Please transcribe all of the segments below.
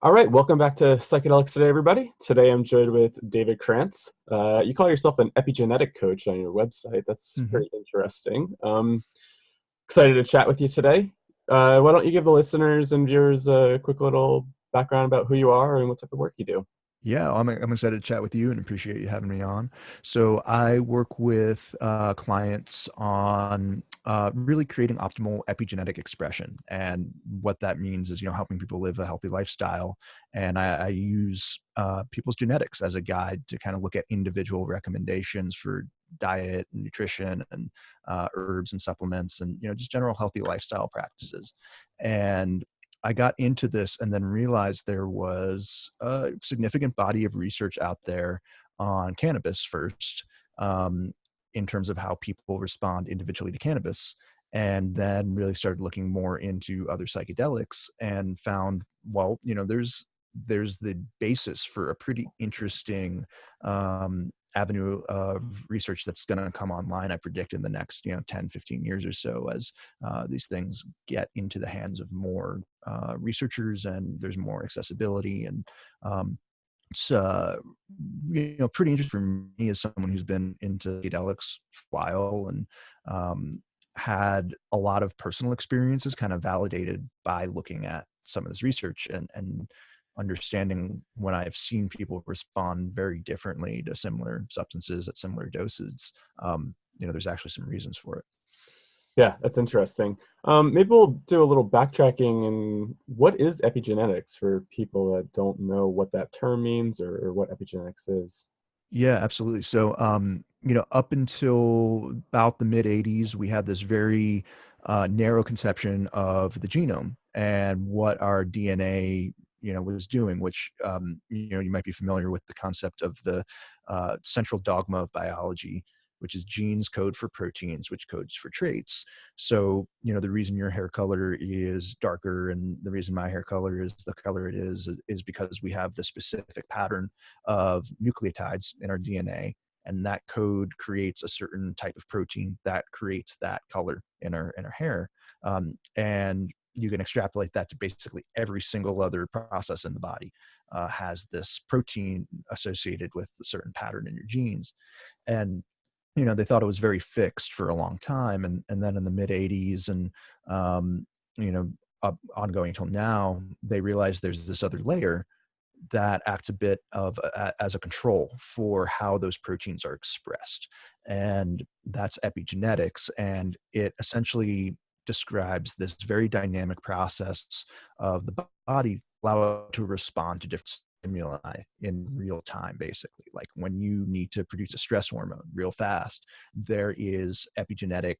All right, welcome back to Psychedelics today, everybody. Today I'm joined with David Krantz. You call yourself an epigenetic coach on your website. That's hmm pretty interesting. Excited to chat with you today. Why don't you give the listeners and viewers a quick little background about who you are and what type of work you do? Yeah, I'm excited to chat with you and appreciate you having me on. So I work with clients on really creating optimal epigenetic expression, and what that means is helping people live a healthy lifestyle. And I use people's genetics as a guide to kind of look at individual recommendations for diet and nutrition and herbs and supplements and just general healthy lifestyle practices. And I got into this and then realized there was a significant body of research out there on cannabis first, in terms of how people respond individually to cannabis, and then really started looking more into other psychedelics and found, well, there's the basis for a pretty interesting avenue of research that's going to come online, I predict, in the next 10, 15 years or so, as these things get into the hands of more researchers and there's more accessibility. And it's pretty interesting for me as someone who's been into psychedelics for a while, and had a lot of personal experiences kind of validated by looking at some of this research, and understanding when I've seen people respond very differently to similar substances at similar doses. There's actually some reasons for it. Yeah, that's interesting. Maybe we'll do a little backtracking. And what is epigenetics for people that don't know what that term means or what epigenetics is? Yeah, absolutely. So, up until about the mid 80s, we had this very narrow conception of the genome and what our DNA, was doing, which, you might be familiar with the concept of the central dogma of biology, which is genes code for proteins, which codes for traits. So, the reason your hair color is darker and the reason my hair color is the color it is because we have the specific pattern of nucleotides in our DNA, and that code creates a certain type of protein that creates that color in our hair. And you can extrapolate that to basically every single other process in the body has this protein associated with a certain pattern in your genes. And they thought it was very fixed for a long time, and then in the mid 80s and um, you know ongoing till now, they realized there's this other layer that acts a bit of as a control for how those proteins are expressed, and that's epigenetics. And it essentially describes this very dynamic process of the body allow it to respond to different stimuli in real time. Basically, like when you need to produce a stress hormone real fast, there is epigenetic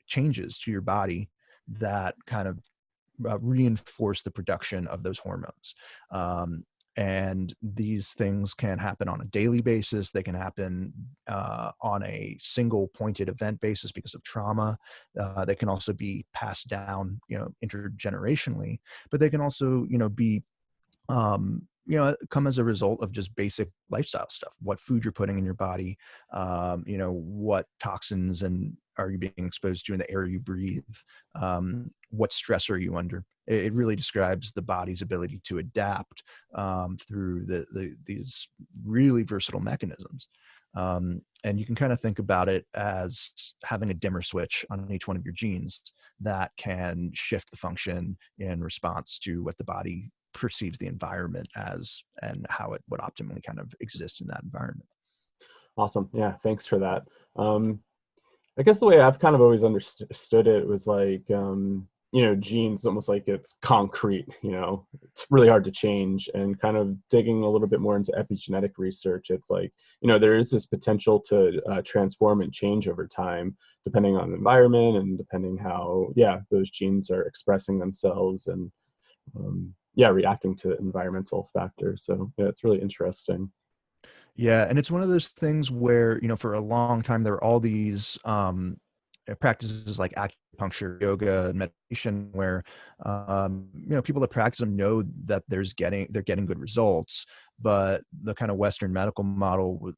changes to your body that kind of reinforce the production of those hormones. And these things can happen on a daily basis. They can happen on a single pointed event basis because of trauma. They can also be passed down, intergenerationally, but they can also, be come as a result of just basic lifestyle stuff. What food you're putting in your body, what toxins and are you being exposed to in the air you breathe, what stress are you under. It really describes the body's ability to adapt through these really versatile mechanisms. And you can kind of think about it as having a dimmer switch on each one of your genes that can shift the function in response to what the body perceives the environment as and how it would optimally kind of exist in that environment. Awesome. Yeah, thanks for that. Um, I guess the way I've kind of always understood it was like, genes almost like it's concrete, it's really hard to change. And kind of digging a little bit more into epigenetic research, it's like, there is this potential to transform and change over time, depending on the environment and depending how, yeah, those genes are expressing themselves and, yeah, reacting to environmental factors. So, yeah, it's really interesting. Yeah, and it's one of those things where, for a long time there were all these practices like acupuncture, yoga, and meditation, where people that practice them know that they're getting good results, but the kind of Western medical model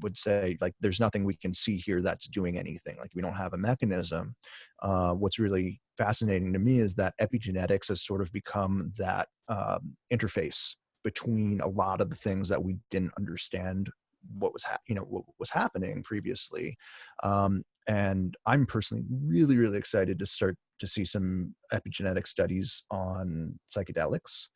would say, like, there's nothing we can see here that's doing anything. Like, we don't have a mechanism. What's really fascinating to me is that epigenetics has sort of become that interface between a lot of the things that we didn't understand what was happening previously. And I'm personally really, really excited to start to see some epigenetic studies on psychedelics,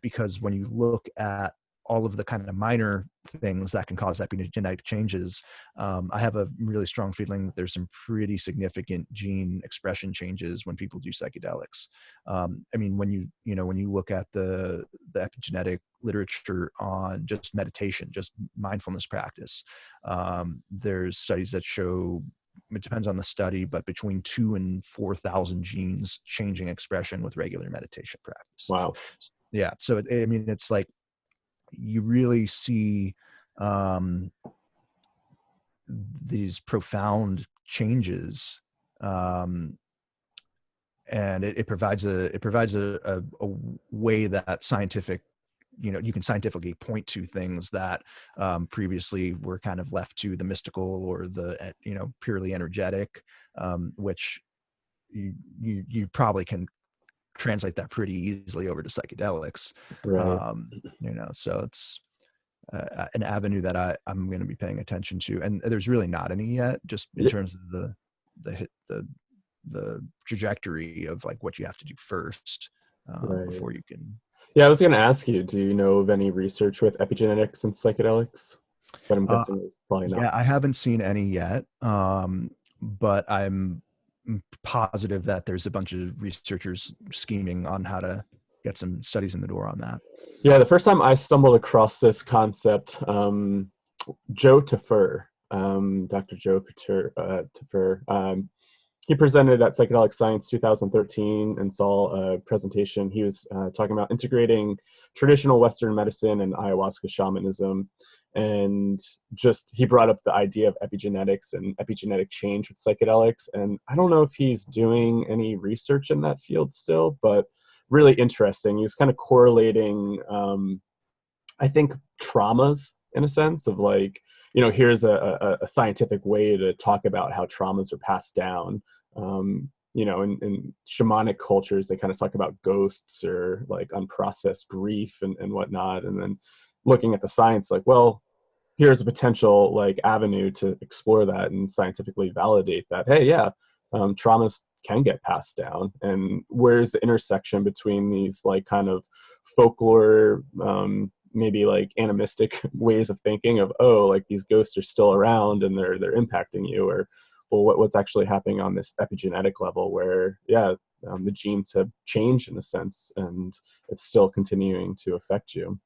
because when you look at all of the kind of minor things that can cause epigenetic changes, I have a really strong feeling that there's some pretty significant gene expression changes when people do psychedelics. I mean, when you look at the epigenetic literature on just meditation, just mindfulness practice, there's studies that show, it depends on the study, but between 2,000 and 4,000 genes changing expression with regular meditation practice. Wow. Yeah. So, I mean, it's like, you really see these profound changes, and it provides a way that you can scientifically point to things that previously were kind of left to the mystical or the purely energetic, which you probably can translate that pretty easily over to psychedelics. Right. So it's an avenue that I'm going to be paying attention to, and there's really not any yet, just in terms of the trajectory of like what you have to do first Right. before you can. Yeah, I was going to ask you, do you know of any research with epigenetics and psychedelics? But I'm guessing it's probably not. Yeah, I haven't seen any yet, but I'm positive that there's a bunch of researchers scheming on how to get some studies in the door on that. Yeah, the first time I stumbled across this concept, Joe Tafur, Dr. Joe Tafur, he presented at Psychedelic Science 2013 and saw a presentation. He was talking about integrating traditional Western medicine and ayahuasca shamanism. And just, he brought up the idea of epigenetics and epigenetic change with psychedelics. And I don't know if he's doing any research in that field still, but really interesting. He was kind of correlating, I think, traumas in a sense of like, here's a scientific way to talk about how traumas are passed down. In shamanic cultures, they kind of talk about ghosts or like unprocessed grief and whatnot. And then looking at the science, like, well, here's a potential like avenue to explore that and scientifically validate that, hey, yeah, traumas can get passed down. And where's the intersection between these like kind of folklore, maybe like animistic ways of thinking of, oh, like these ghosts are still around and they're impacting you, or well, what's actually happening on this epigenetic level where, yeah, the genes have changed in a sense and it's still continuing to affect you.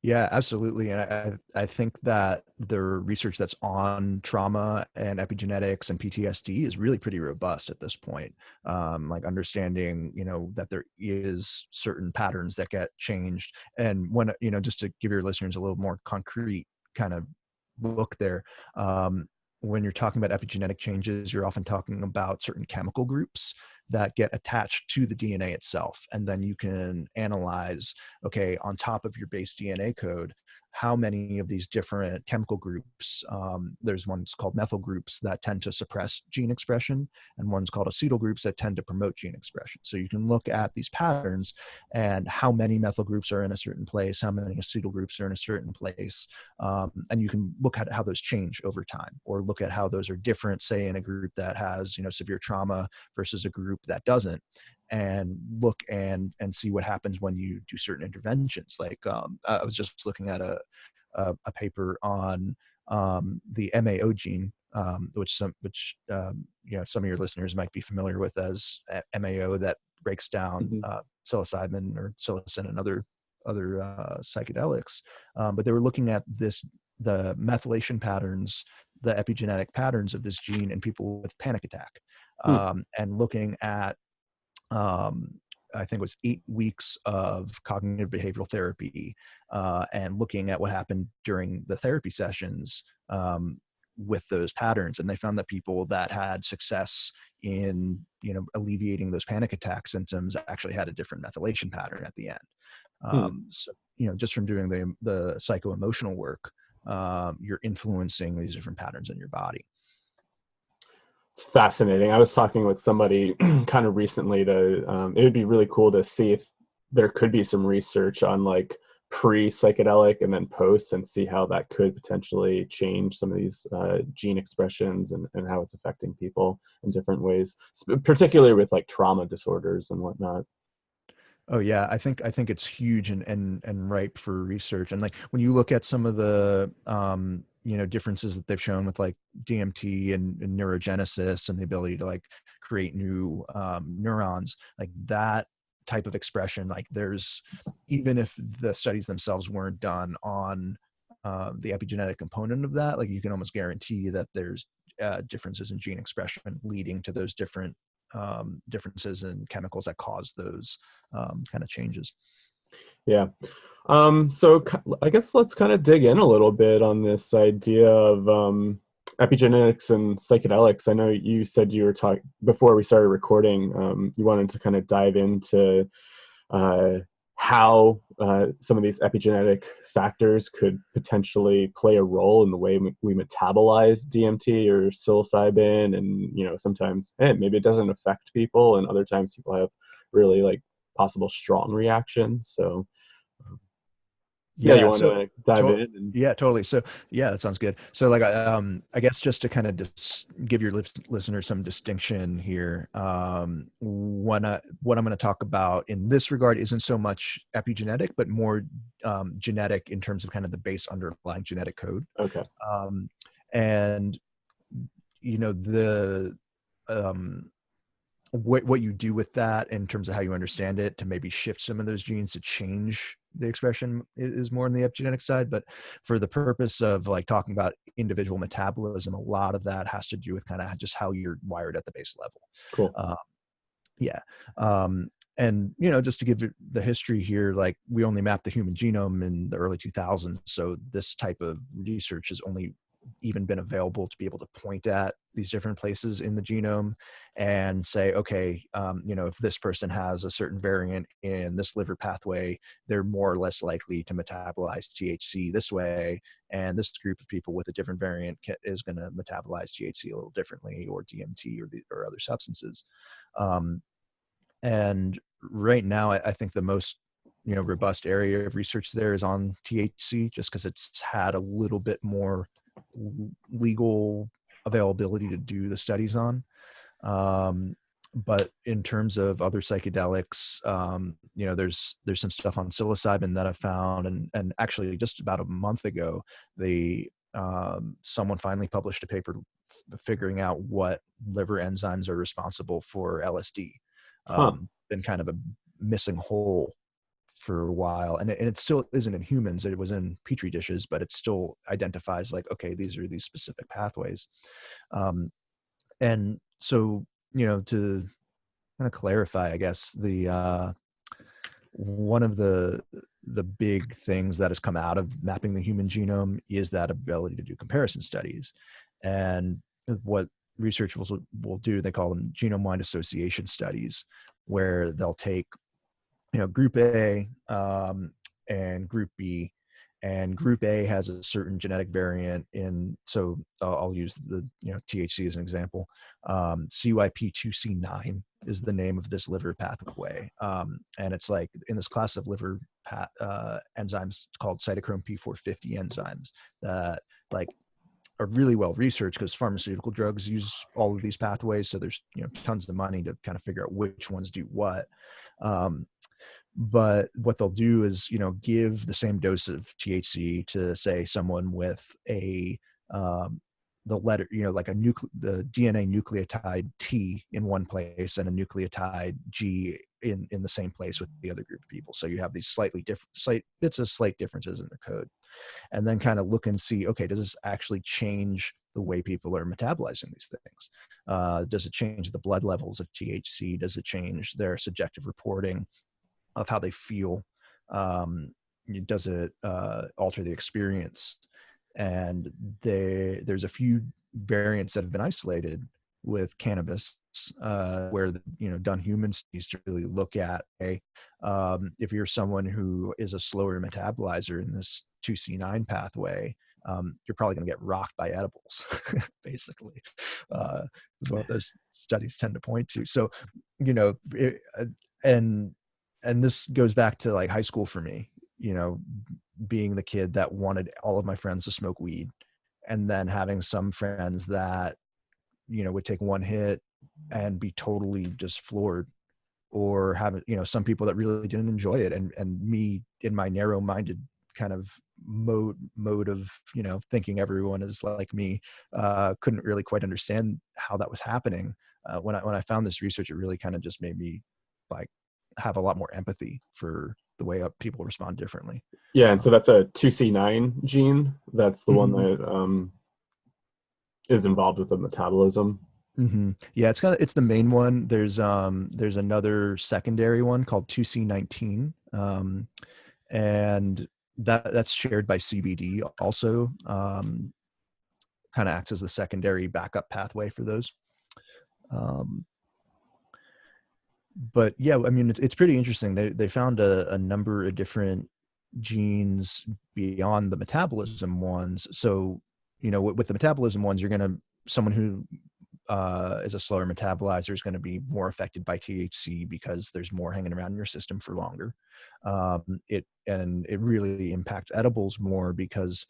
Yeah, absolutely. And I think that the research that's on trauma and epigenetics and PTSD is really pretty robust at this point. Like understanding, that there is certain patterns that get changed. And when, just to give your listeners a little more concrete kind of look there, when you're talking about epigenetic changes, you're often talking about certain chemical groups that get attached to the DNA itself. And then you can analyze, okay, on top of your base DNA code, how many of these different chemical groups, there's ones called methyl groups that tend to suppress gene expression, and ones called acetyl groups that tend to promote gene expression. So you can look at these patterns and how many methyl groups are in a certain place, how many acetyl groups are in a certain place, and you can look at how those change over time, or look at how those are different, say in a group that has severe trauma versus a group that doesn't, and look and see what happens when you do certain interventions. Like I was just looking at a paper on the MAO gene, which some of your listeners might be familiar with as MAO, that breaks down psilocybin or psilocin and other psychedelics. But they were looking at the methylation patterns, the epigenetic patterns of this gene in people with panic attack, and looking at I think it was 8 weeks of cognitive behavioral therapy, and looking at what happened during the therapy sessions, with those patterns. And they found that people that had success in, alleviating those panic attack symptoms actually had a different methylation pattern at the end. Hmm. So, just from doing the psycho-emotional work, you're influencing these different patterns in your body. It's fascinating. I was talking with somebody kind of recently it would be really cool to see if there could be some research on like pre-psychedelic and then post, and see how that could potentially change some of these gene expressions, and how it's affecting people in different ways, particularly with like trauma disorders and whatnot. Oh yeah, I think it's huge and ripe for research. And like when you look at some of the differences that they've shown with like DMT and neurogenesis and the ability to like create new neurons, like that type of expression, like there's, even if the studies themselves weren't done on the epigenetic component of that, like you can almost guarantee that there's differences in gene expression leading to those differences in chemicals that cause those kind of changes. Yeah. So I guess let's kind of dig in a little bit on this idea of epigenetics and psychedelics. I know you said you were talking before we started recording. You wanted to kind of dive into uh, how some of these epigenetic factors could potentially play a role in the way we metabolize DMT or psilocybin, and sometimes maybe it doesn't affect people, and other times people have really like possible strong reactions. So yeah, you Yeah. want So, to dive to- in and yeah, totally. So, yeah, that sounds good. So, like, I guess just to kind of give your listeners some distinction here, what I'm going to talk about in this regard isn't so much epigenetic, but more genetic in terms of kind of the base underlying genetic code. okay. Um, and the what you do with that in terms of how you understand it to maybe shift some of those genes to change the expression is more on the epigenetic side. But for the purpose of like talking about individual metabolism, a lot of that has to do with kind of just how you're wired at the base level. Cool. uh, yeah. And just to give it the history here, like we only mapped the human genome in the early 2000s, so this type of research has only even been available to be able to point at these different places in the genome and say, okay, if this person has a certain variant in this liver pathway, they're more or less likely to metabolize THC this way, and this group of people with a different variant is going to metabolize THC a little differently, or DMT, or other substances. And right now, I think the most robust area of research there is on THC, just because it's had a little bit more legal availability to do the studies on. But in terms of other psychedelics, there's some stuff on psilocybin that I found, and actually just about a month ago, someone finally published a paper figuring out what liver enzymes are responsible for LSD. Huh. Been kind of a missing hole for a while, and it still isn't in humans. It was in petri dishes, but it still identifies like, okay, these are these specific pathways. And so, to kind of clarify, I guess the one of the big things that has come out of mapping the human genome is that ability to do comparison studies. And what research will do, they call them genome-wide association studies, where they'll take group A and group B, and group A has a certain genetic variant in, so I'll use the THC as an example. CYP2C9 is the name of this liver pathway, and it's like in this class of liver enzymes called cytochrome P450 enzymes that like are really well researched, because pharmaceutical drugs use all of these pathways, so there's tons of money to kind of figure out which ones do what. But what they'll do is give the same dose of THC to, say, someone with a the letter like the DNA nucleotide T in one place and a nucleotide G in the same place with the other group of people. So you have these slight differences in the code, and then kind of look and see, okay, does this actually change the way people are metabolizing these things? Does it change the blood levels of THC? Does it change their subjective reporting of how they feel? Does it alter the experience? and there's a few variants that have been isolated with cannabis, where done human studies to really look at if you're someone who is a slower metabolizer in this 2C9 pathway, you're probably going to get rocked by edibles, basically. Is what those studies tend to point to. So, and this goes back to like high school for me, being the kid that wanted all of my friends to smoke weed, and then having some friends that, would take one hit and be totally just floored, or have, some people that really didn't enjoy it. And me in my narrow minded kind of mode of, thinking everyone is like me, couldn't really quite understand how that was happening. When I found this research, it really kind of just made me like have a lot more empathy for the way people respond differently. Yeah, and so that's a 2C9 gene. That's the one that is involved with the metabolism. Yeah, it's the main one. There's another secondary one called 2C19, and that's shared by CBD also. Kind of acts as the secondary backup pathway for those. But yeah, I mean, it's pretty interesting. They found a number of different genes beyond the metabolism ones. So, with the metabolism ones, someone who is a slower metabolizer is going to be more affected by THC because there's more hanging around in your system for longer. It really impacts edibles more because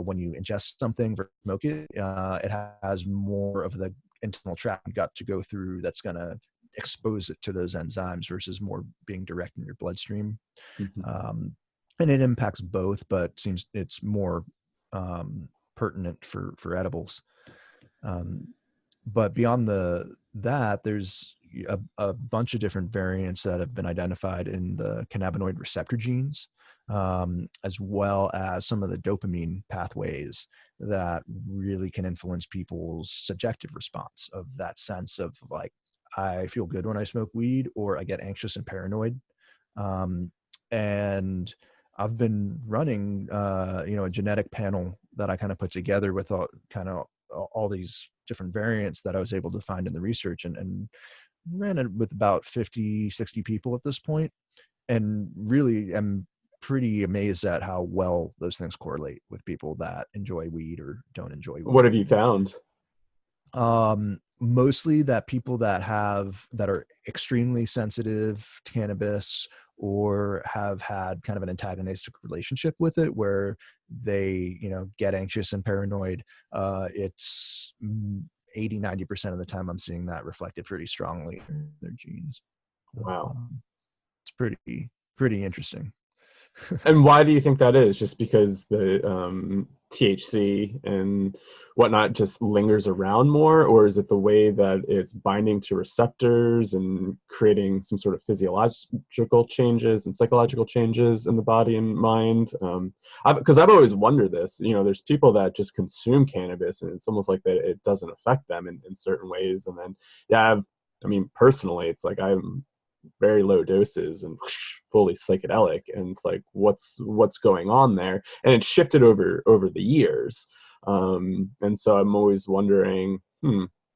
when you ingest something or smoke it, it has more of the internal tract and gut to go through that's going to expose it to those enzymes versus more being direct in your bloodstream. And it impacts both, but seems it's more pertinent for edibles. But beyond that, there's a bunch of different variants that have been identified in the cannabinoid receptor genes, as well as some of the dopamine pathways that really can influence people's subjective response of that sense of like, I feel good when I smoke weed, or I get anxious and paranoid. And I've been running, a genetic panel that I kind of put together with all these different variants that I was able to find in the research, and ran it with about 50, 60 people at this point, and really am pretty amazed at how well those things correlate with people that enjoy weed or don't enjoy weed. What have you found? Mostly that people that are extremely sensitive to cannabis, or have had kind of an antagonistic relationship with it where they, get anxious and paranoid, it's 80-90% of the time I'm seeing that reflected pretty strongly in their genes. Wow. It's pretty interesting. And why do you think that is? Just because the THC and whatnot just lingers around more, or is it the way that it's binding to receptors and creating some sort of physiological changes and psychological changes in the body and mind? Because I've always wondered this. There's people that just consume cannabis and it's almost like that it doesn't affect them in certain ways. And then, yeah, personally, it's like I'm very low doses and fully psychedelic, and it's like what's going on there, and it's shifted over the years, and so I'm always wondering,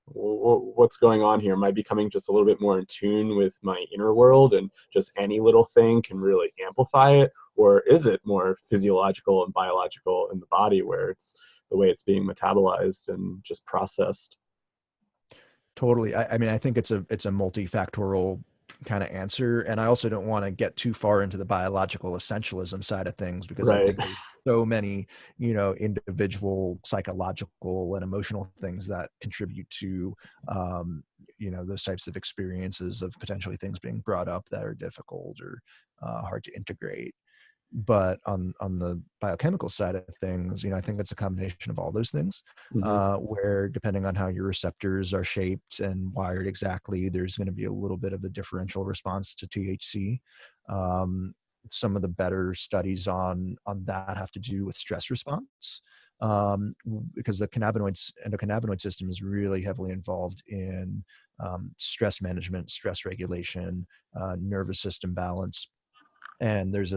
what's going on here? Am I becoming just a little bit more in tune with my inner world, and just any little thing can really amplify it, or is it more physiological and biological in the body where it's the way it's being metabolized and just processed? Totally. I mean, I think it's a multifactorial kind of answer, and I also don't want to get too far into the biological essentialism side of things, because I think there's so many individual psychological and emotional things that contribute to those types of experiences of potentially things being brought up that are difficult or hard to integrate. But on the biochemical side of things, I think it's a combination of all those things, where depending on how your receptors are shaped and wired exactly, there's going to be a little bit of a differential response to THC. Some of the better studies on that have to do with stress response, because the endocannabinoid system is really heavily involved in stress management, stress regulation, nervous system balance. And there's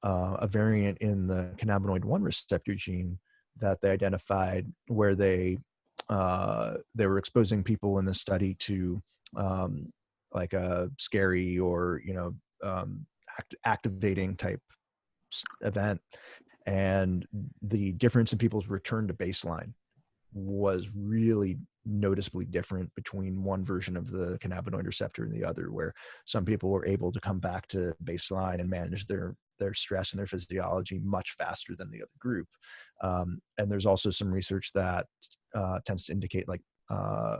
a variant in the cannabinoid 1 receptor gene that they identified, where they were exposing people in the study to like a scary or activating type event, and the difference in people's return to baseline was really noticeably different between one version of the cannabinoid receptor and the other, where some people were able to come back to baseline and manage their stress and their physiology much faster than the other group. And there's also some research that tends to indicate like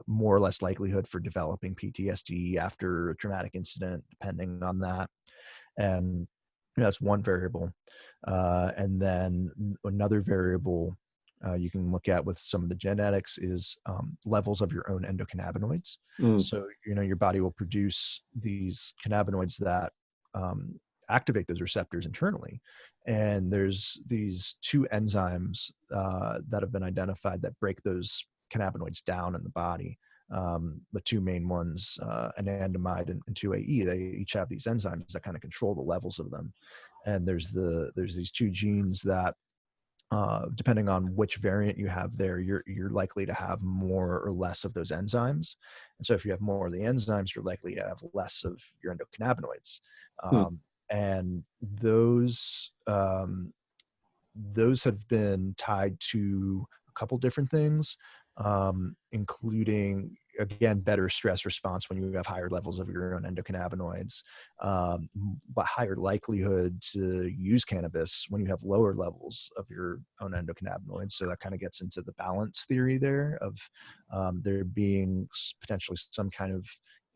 more or less likelihood for developing PTSD after a traumatic incident, depending on that. And that's one variable. And then another variable you can look at with some of the genetics is levels of your own endocannabinoids. So, your body will produce these cannabinoids that activate those receptors internally. And there's these two enzymes that have been identified that break those cannabinoids down in the body. The two main ones, anandamide and 2-AE, they each have these enzymes that kind of control the levels of them. And there's these two genes that depending on which variant you have there, you're likely to have more or less of those enzymes. And so if you have more of the enzymes, you're likely to have less of your endocannabinoids. And those have been tied to a couple different things, including, again, better stress response when you have higher levels of your own endocannabinoids, but higher likelihood to use cannabis when you have lower levels of your own endocannabinoids. So that kind of gets into the balance theory there of there being potentially some kind of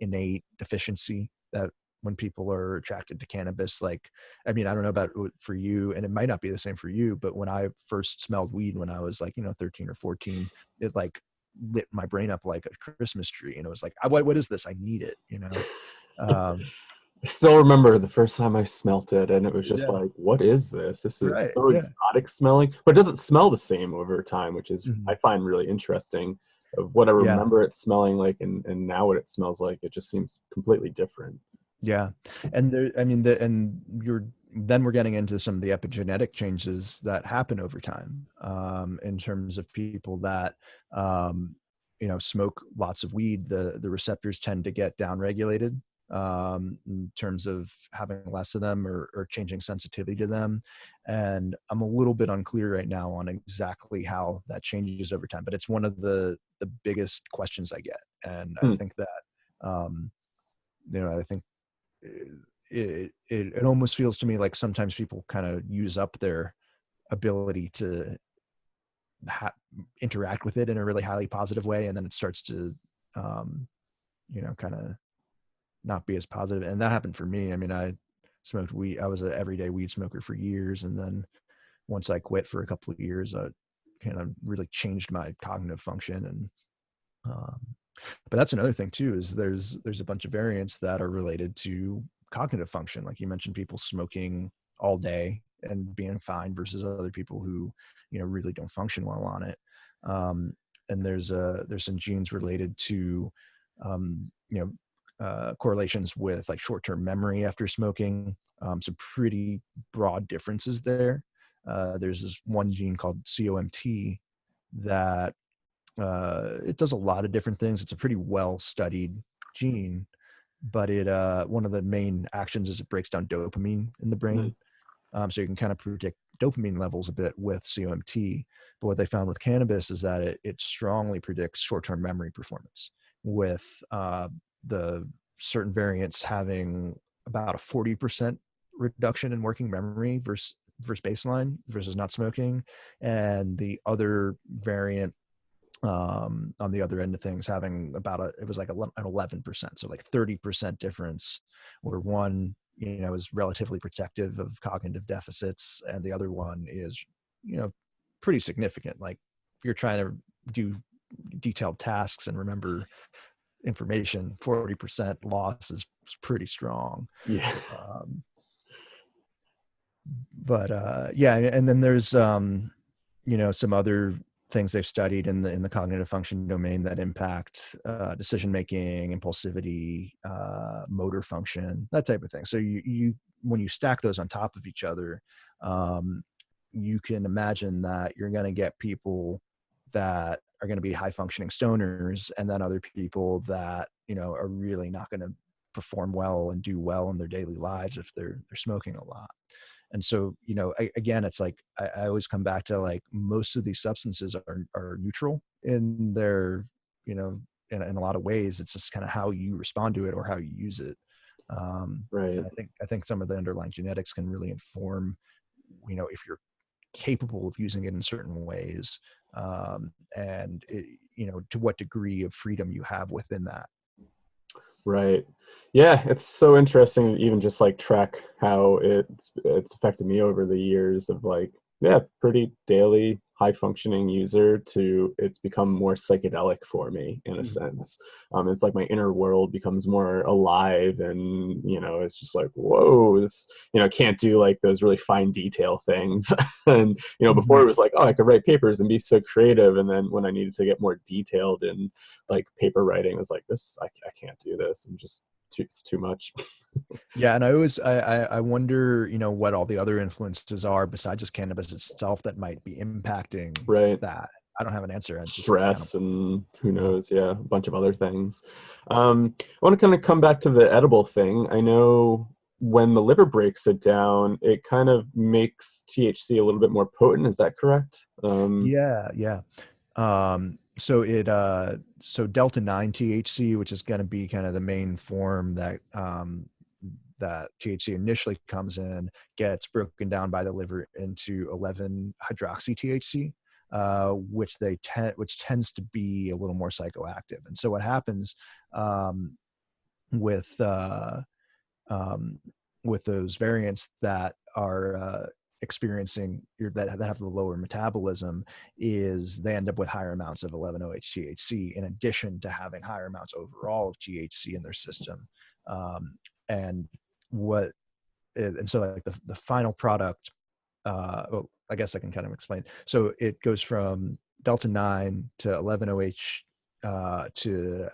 innate deficiency that when people are attracted to cannabis, like, I mean, I don't know about for you, and it might not be the same for you, but when I first smelled weed when I was like, 13 or 14, it like lit my brain up like a Christmas tree. And it was like, what is this? I need it, I still remember the first time I smelt it, and it was just Yeah. like, what is this? This is Right. so Yeah. exotic smelling, but it doesn't smell the same over time, which is Mhm. I find really interesting. Of what I Yeah. remember it smelling like, and now what it smells like, it just seems completely different. Yeah. And then we're getting into some of the epigenetic changes that happen over time, in terms of people that, smoke lots of weed. The receptors tend to get downregulated, in terms of having less of them or changing sensitivity to them. And I'm a little bit unclear right now on exactly how that changes over time, but it's one of the biggest questions I get. And I think that, I think it almost feels to me like sometimes people kind of use up their ability to interact with it in a really highly positive way, and then it starts to kind of not be as positive. And that happened for me. I mean, I smoked weed. I was an everyday weed smoker for years, and then once I quit for a couple of years, I kind of really changed my cognitive function. And um, but that's another thing too, is there's a bunch of variants that are related to cognitive function. Like you mentioned, people smoking all day and being fine versus other people who, really don't function well on it. And there's some genes related to, correlations with like short-term memory after smoking. Some pretty broad differences there. There's this one gene called COMT that it does a lot of different things. It's a pretty well studied gene, but it one of the main actions is it breaks down dopamine in the brain. So you can kind of predict dopamine levels a bit with COMT. But what they found with cannabis is that it strongly predicts short-term memory performance, with the certain variants having about a 40% reduction in working memory versus baseline versus not smoking, and the other variant on the other end of things having it was like an 11%, so like 30% difference, where one is relatively protective of cognitive deficits and the other one is pretty significant. Like if you're trying to do detailed tasks and remember information, 40% loss is pretty strong. Yeah. But yeah, and then there's some other things they've studied in the cognitive function domain that impact decision making, impulsivity, motor function, that type of thing. So you when you stack those on top of each other, you can imagine that you're going to get people that are going to be high functioning stoners, and then other people that, you know, are really not going to perform well and do well in their daily lives if they're smoking a lot. And so, you know, again, it's like I always come back to, like, most of these substances are neutral in their, you know, in a lot of ways. It's just kind of how you respond to it or how you use it. Right. And I think some of the underlying genetics can really inform, you know, if you're capable of using it in certain ways, and it, you know, to what degree of freedom you have within that. Right. Yeah, it's so interesting to even just like track how it's affected me over the years of like, yeah, pretty daily high functioning user to it's become more psychedelic for me in a sense. It's like my inner world becomes more alive, and you know, it's just like, whoa, this, you know, can't do like those really fine detail things. And you know, before Mhm. it was like, oh, I could write papers and be so creative, and then when I needed to get more detailed in like paper writing, it was like, this, I can't do this. I'm just it's too much. Yeah, and I wonder, you know, what all the other influences are besides just cannabis itself that might be impacting Right. that. I don't have an answer. I just kind of, Stress and who yeah. knows, yeah, a bunch of other things. I want to kind of come back to the edible thing. I know when the liver breaks it down, it kind of makes THC a little bit more potent. Is that correct? Yeah, yeah. So delta 9 THC, which is going to be kind of the main form that that THC initially comes in, gets broken down by the liver into 11 hydroxy THC, which tends to be a little more psychoactive. And so what happens, um, with um, with those variants that are that have the lower metabolism, is they end up with higher amounts of 11-OH-THC in addition to having higher amounts overall of THC in their system. Um, and what and so like the final product, well, I guess I can kind of explain. So it goes from delta 9 to 11-OH to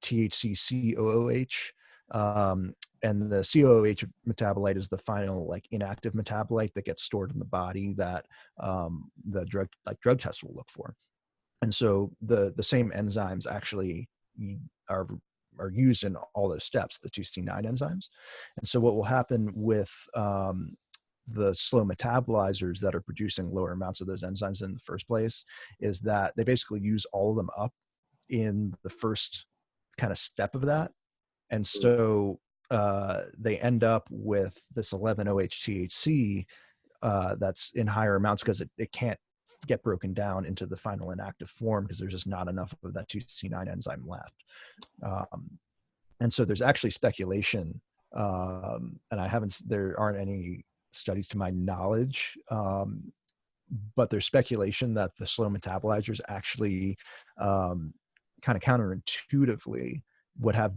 THC COOH. And the COOH metabolite is the final, like, inactive metabolite that gets stored in the body that the drug tests will look for. And so the same enzymes actually are are used in all those steps, the 2C9 enzymes. And so what will happen with the slow metabolizers that are producing lower amounts of those enzymes in the first place is that they basically use all of them up in the first kind of step of that. And so they end up with this 11-OH-THC that's in higher amounts because it can't get broken down into the final inactive form because there's just not enough of that 2C9 enzyme left. Um, and so there's actually speculation, and there aren't any studies to my knowledge, but there's speculation that the slow metabolizers actually, kind of counterintuitively, would have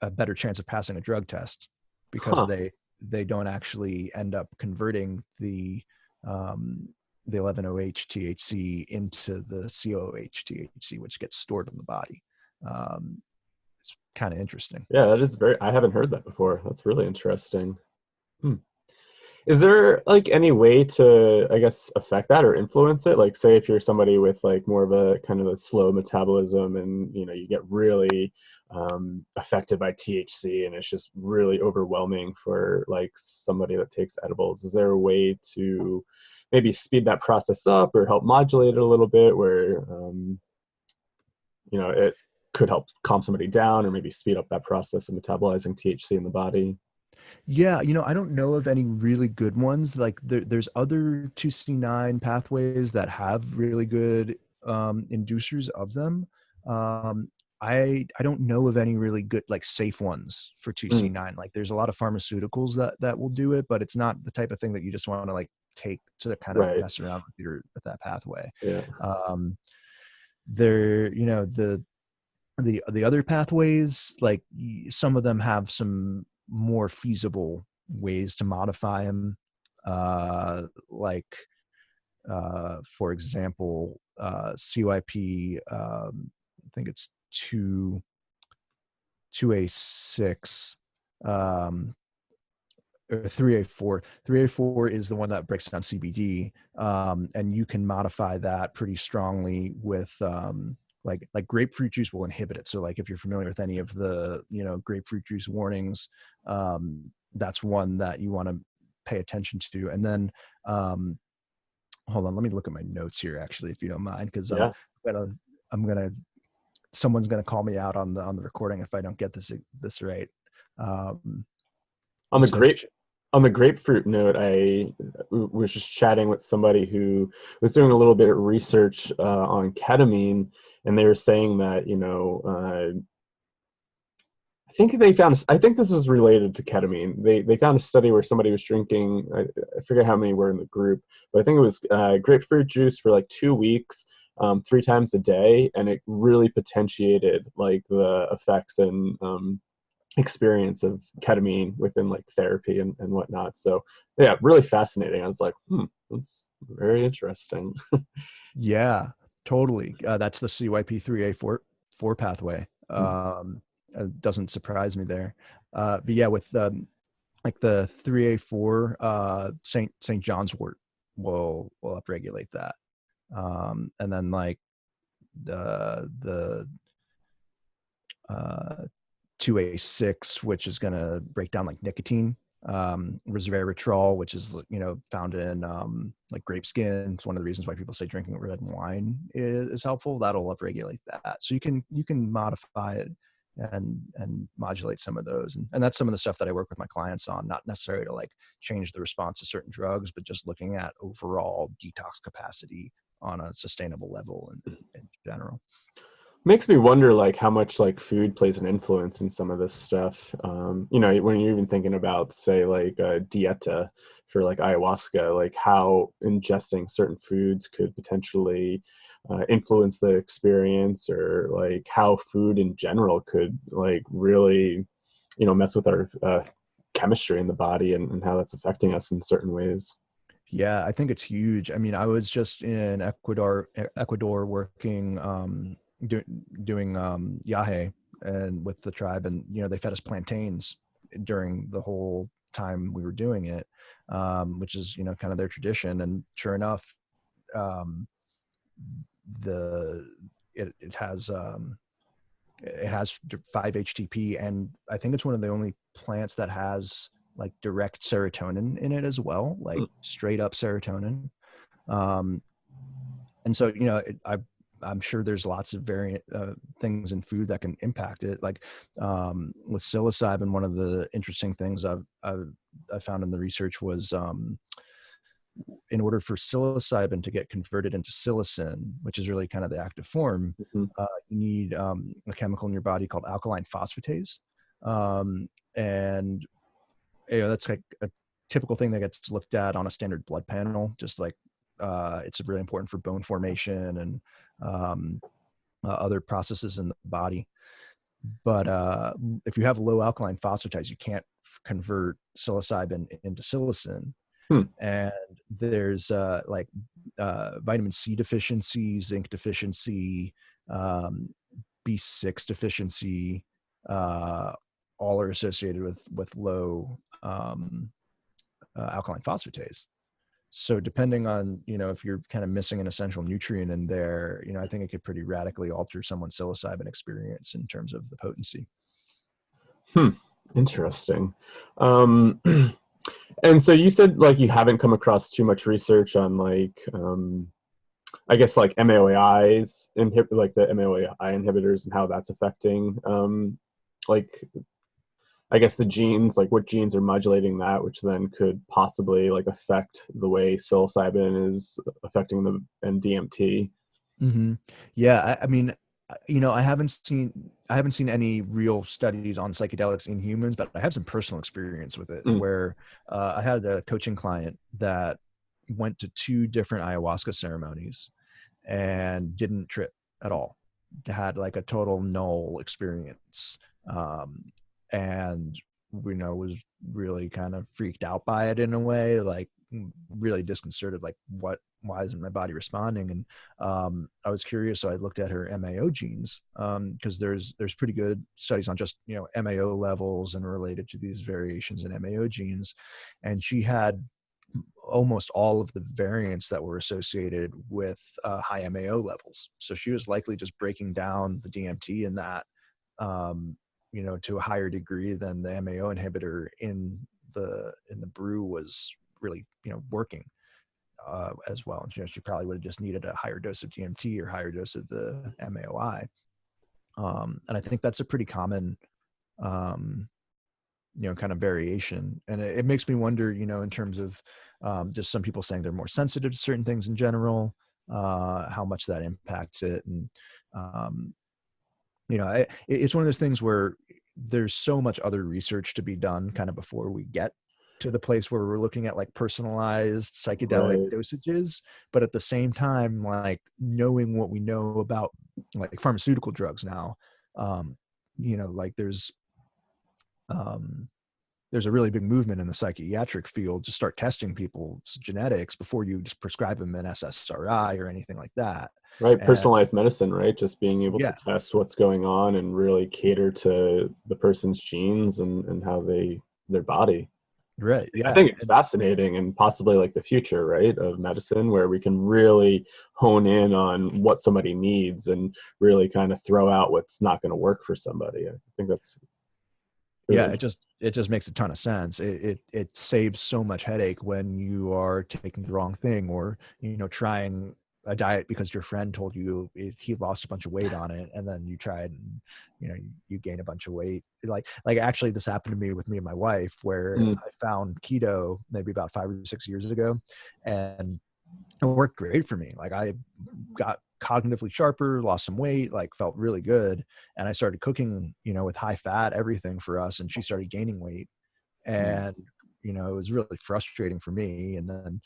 a better chance of passing a drug test because Huh. they don't actually end up converting the 11-OH THC into the COOH THC, which gets stored in the body. It's kind of interesting. Yeah, that is very, I haven't heard that before. That's really interesting. Hmm. Is there like any way to, I guess, affect that or influence it? Like, say if you're somebody with like more of a kind of a slow metabolism, and you know you get really affected by THC, and it's just really overwhelming for like somebody that takes edibles. Is there a way to maybe speed that process up or help modulate it a little bit, where you know it could help calm somebody down or maybe speed up that process of metabolizing THC in the body? Yeah, you know, I don't know of any really good ones. Like there's other 2C9 pathways that have really good inducers of them. Um, I don't know of any really good, like, safe ones for Mm, 2C9. Like there's a lot of pharmaceuticals that will do it, but it's not the type of thing that you just want to, like, take to kind of right. mess around with that pathway. Yeah. Um, there, you know, the other pathways, like, some of them have some more feasible ways to modify them, like For example, CYP, I think it's 2A6, or 3A4. 3A4 is the one that breaks down CBD, and you can modify that pretty strongly with like grapefruit juice will inhibit it. So like if you're familiar with any of the grapefruit juice warnings, that's one that you want to pay attention to. And then hold on, let me look at my notes here actually, if you don't mind, because Yeah. I'm gonna someone's gonna call me out on the recording if I don't get this right. On the So grape on the grapefruit note, I was just chatting with somebody who was doing a little bit of research on ketamine, and they were saying that I think this was related to ketamine. They found a study where somebody was drinking, I forget how many were in the group, but I think it was grapefruit juice for like 2 weeks, 3 times a day, and it really potentiated like the effects and experience of ketamine within like therapy and whatnot. So yeah, really fascinating. I was like, that's very interesting. yeah, totally. That's the CYP3A4 pathway. It doesn't surprise me there. But yeah, with like the 3A4, St. John's wort will upregulate that. And then like the 2A6, which is going to break down like nicotine, resveratrol, which is found in like grape skin. It's one of the reasons why people say drinking red wine is helpful. That'll upregulate that. So you can modify it and modulate some of those, and that's some of the stuff that I work with my clients on, not necessarily to like change the response to certain drugs, but just looking at overall detox capacity on a sustainable level in general. Makes me wonder like how much like food plays an influence in some of this stuff. When you're even thinking about say like dieta for like ayahuasca, like how ingesting certain foods could potentially influence the experience, or like how food in general could like really mess with our chemistry in the body, and how that's affecting us in certain ways. Yeah, I think it's huge. I mean, I was just in Ecuador working, doing yahe and with the tribe, and they fed us plantains during the whole time we were doing it, which is kind of their tradition. And sure enough, um, the it has 5-HTP, and I think it's one of the only plants that has like direct serotonin in it as well, like straight up serotonin. And so I'm sure there's lots of variant things in food that can impact it. Like with psilocybin, one of the interesting things I found in the research was in order for psilocybin to get converted into psilocin, which is really kind of the active form, Mm-hmm. you need a chemical in your body called alkaline phosphatase. And that's like a typical thing that gets looked at on a standard blood panel, just like it's really important for bone formation and other processes in the body. But if you have low alkaline phosphatase, you can't convert psilocybin into psilocin. Hmm. And there's like vitamin C deficiency, zinc deficiency, B6 deficiency, all are associated with low alkaline phosphatase. So depending on, if you're kind of missing an essential nutrient in there, I think it could pretty radically alter someone's psilocybin experience in terms of the potency. Interesting. Um, and so you said like you haven't come across too much research on like I guess like MAOIs like the MAOI inhibitors and how that's affecting like I guess the genes, like what genes are modulating that, which then could possibly like affect the way psilocybin is affecting the and DMT. Mm-hmm. Yeah, I mean, I haven't seen any real studies on psychedelics in humans, but I have some personal experience with it. Mm. Where I had a coaching client that went to 2 different ayahuasca ceremonies and didn't trip at all. Had like a total null experience, and was really kind of freaked out by it in a way, like really disconcerted, like why isn't my body responding? And I was curious, so I looked at her MAO genes, because there's pretty good studies on just, you know, MAO levels and related to these variations in MAO genes, and she had almost all of the variants that were associated with high MAO levels. So she was likely just breaking down the DMT in that, you know, to a higher degree than the MAO inhibitor in the brew was really, you know, working as well. And, you know, she probably would have just needed a higher dose of DMT or higher dose of the MAOI. And I think that's a pretty common, you know, kind of variation. And it makes me wonder, you know, in terms of just some people saying they're more sensitive to certain things in general, how much that impacts it. And, you know, it's one of those things where there's so much other research to be done kind of before we get to the place where we're looking at like personalized psychedelic Right. dosages. But at the same time, like knowing what we know about like pharmaceutical drugs now, you know, like um, there's a really big movement in the psychiatric field to start testing people's genetics before you just prescribe them an SSRI or anything like that. Right. And Personalized medicine, right? Just being able to yeah, test what's going on and really cater to the person's genes and how their body. right. I Yeah. think it's fascinating and possibly like the future, right, of medicine, where we can really hone in on what somebody needs and really kind of throw out what's not going to work for somebody. I think that's really Yeah, interesting. it just makes a ton of sense. It saves so much headache when you are taking the wrong thing, or, you know, trying a diet because your friend told you he lost a bunch of weight on it, and then you tried and, you know, you gain a bunch of weight. Like actually this happened to me with me and my wife, where Mm, I found keto maybe about 5 or 6 years ago, and it worked great for me. Like I got cognitively sharper, lost some weight, like felt really good. And I started cooking, you know, with high fat, everything for us. And she started gaining weight. mm. And, you know, it was really frustrating for me. And then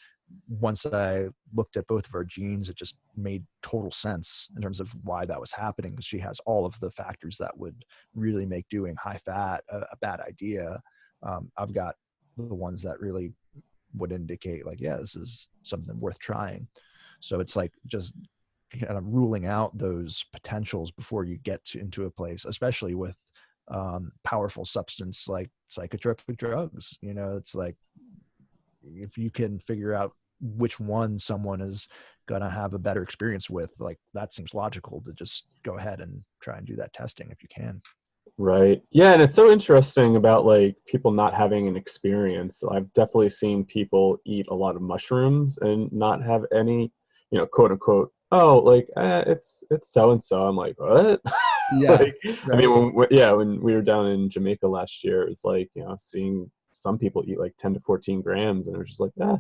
once I looked at both of our genes, it just made total sense in terms of why that was happening. Because she has all of the factors that would really make doing high fat a bad idea. I've got the ones that really would indicate like, yeah, this is something worth trying. So it's like just kind of ruling out those potentials before you get into a place, especially with powerful substance like psychotropic drugs. You know, it's like if you can figure out which one someone is going to have a better experience with, like that seems logical to just go ahead and try and do that testing if you can. Right. Yeah, and it's so interesting about like people not having an experience. So I've definitely seen people eat a lot of mushrooms and not have any, you know, quote unquote, oh, like it's so and so. I'm like, what? Yeah. Like, I mean, Right. yeah, when we were down in Jamaica last year, it's like, you know, seeing some people eat like 10 to 14 grams, and it was just like, and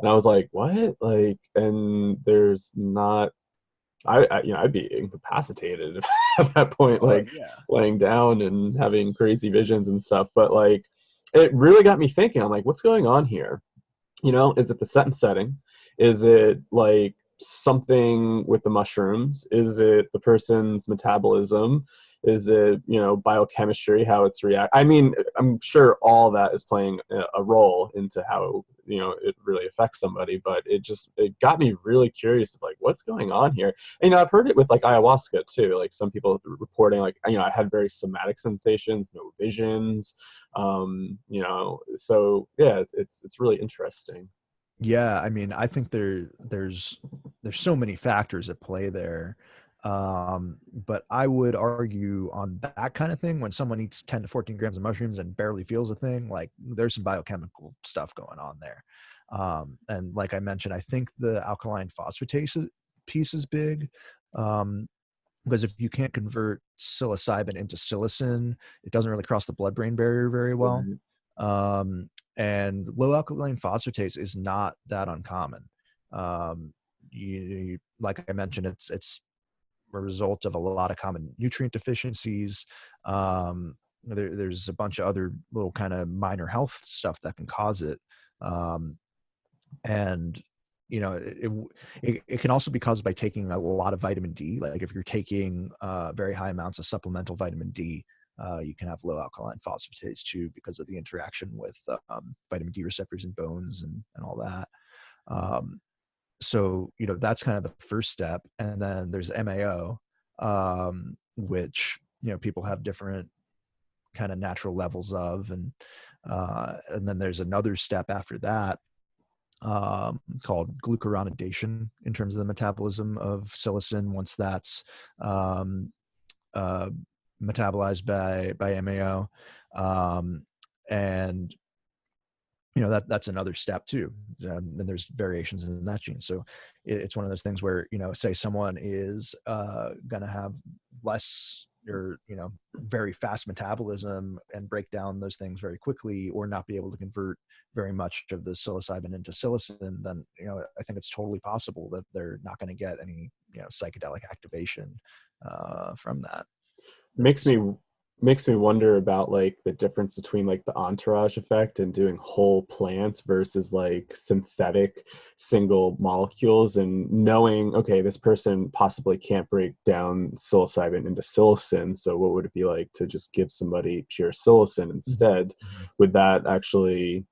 I was like, what? Like, and there's not you know, I'd be incapacitated at that point, Oh like yeah. laying down and having crazy visions and stuff. But like, it really got me thinking. I'm like, what's going on here? You know, is it the set and setting? Is it like something with the mushrooms? Is it the person's metabolism? Is it, you know, biochemistry, how it's react? I mean, I'm sure all that is playing a role into how, you know, it really affects somebody, but it got me really curious of like what's going on here. And, you know, I've heard it with like ayahuasca too, like some people reporting like, you know, I had very somatic sensations, no visions, you know, so yeah, it's really interesting. Yeah, I mean, I think there's so many factors at play there. But I would argue on that kind of thing, when someone eats 10 to 14 grams of mushrooms and barely feels a thing, like there's some biochemical stuff going on there. And like I mentioned, I think the alkaline phosphatase piece is big. Um, because if you can't convert psilocybin into psilocin, it doesn't really cross the blood-brain barrier very well. Right. Um, and low alkaline phosphatase is not that uncommon. Um, like I mentioned, it's a result of a lot of common nutrient deficiencies. There's a bunch of other little kind of minor health stuff that can cause it. Um, and you know, it can also be caused by taking a lot of vitamin D. Like if you're taking very high amounts of supplemental vitamin D, you can have low alkaline phosphatase too, because of the interaction with vitamin D receptors in bones and all that. Um, So, that's kind of the first step. And then there's MAO, which, people have different kind of natural levels of, and then there's another step after that, called glucuronidation in terms of the metabolism of psilocin. Once that's um, uh, metabolized by MAO, and that's another step too. And there's variations in that gene. So it's one of those things where, say someone is going to have less, or very fast metabolism and break down those things very quickly, or not be able to convert very much of the psilocybin into psilocin, then I think it's totally possible that they're not going to get any psychedelic activation from that. makes So, me makes me wonder about like the difference between like the entourage effect and doing whole plants versus like synthetic single molecules, and knowing, okay, this person possibly can't break down psilocybin into psilocin, so what would it be like to just give somebody pure psilocin instead? Mhm. Would that actually,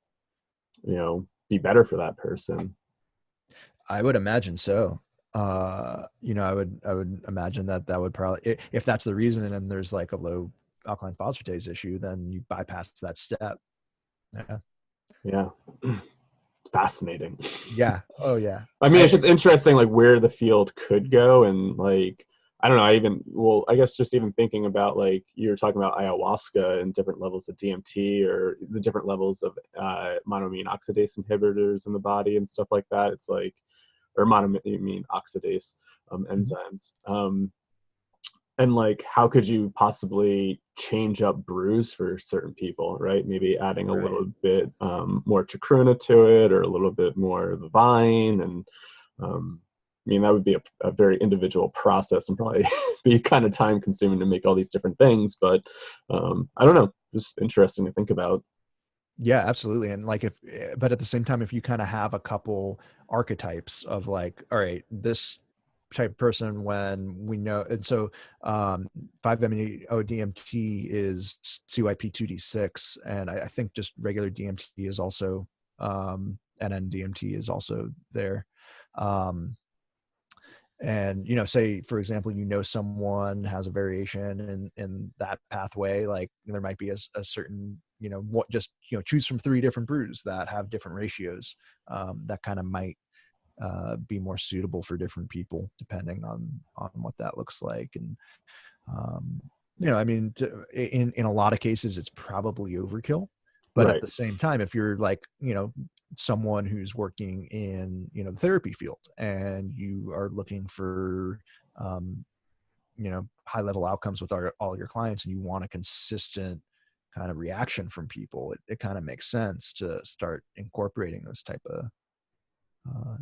be better for that person? I would imagine so. I would imagine that would probably, if that's the reason, and there's like a low alkaline phosphatase issue, then you bypass that step. Yeah. Yeah. Fascinating. Yeah. Oh yeah. I mean, it's I just interesting, like where the field could go, and like I don't know. Well, I guess just even thinking about like you were talking about ayahuasca and different levels of DMT, or the different levels of monoamine oxidase inhibitors in the body and stuff like that. It's like, or monoamine oxidase Mhm. enzymes. And like, how could you possibly change up brews for certain people, right? Maybe adding a Right. little bit more chacruna to it, or a little bit more of the vine, and um, I mean, that would be a very individual process and probably be kind of time consuming to make all these different things. But I don't know, just interesting to think about. Yeah, absolutely. And like but at the same time, if you kind of have a couple archetypes of like, all right, this type of person, when we know, and so 5-MeO DMT is CYP2D6, and I think just regular DMT is also, NN-DMT is also there. Um, and say for example, someone has a variation in that pathway, like there might be a certain, what, just choose from 3 different brews that have different ratios, that kind of might be more suitable for different people depending on what that looks like. And um, I mean, in a lot of cases, it's probably overkill. But at Right. the same time, if you're like, someone who's working in, the therapy field, and you are looking for, um, high level outcomes with all your clients, and you want a consistent kind of reaction from people, it kind of makes sense to start incorporating this uh,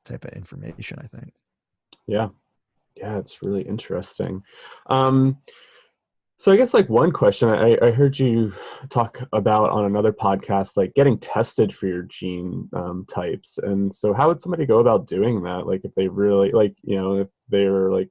type of information, I think. Yeah. Yeah, it's really interesting. Um, So I guess like one question I heard you talk about on another podcast, like getting tested for your gene types. And so how would somebody go about doing that? Like if they really like, if they're like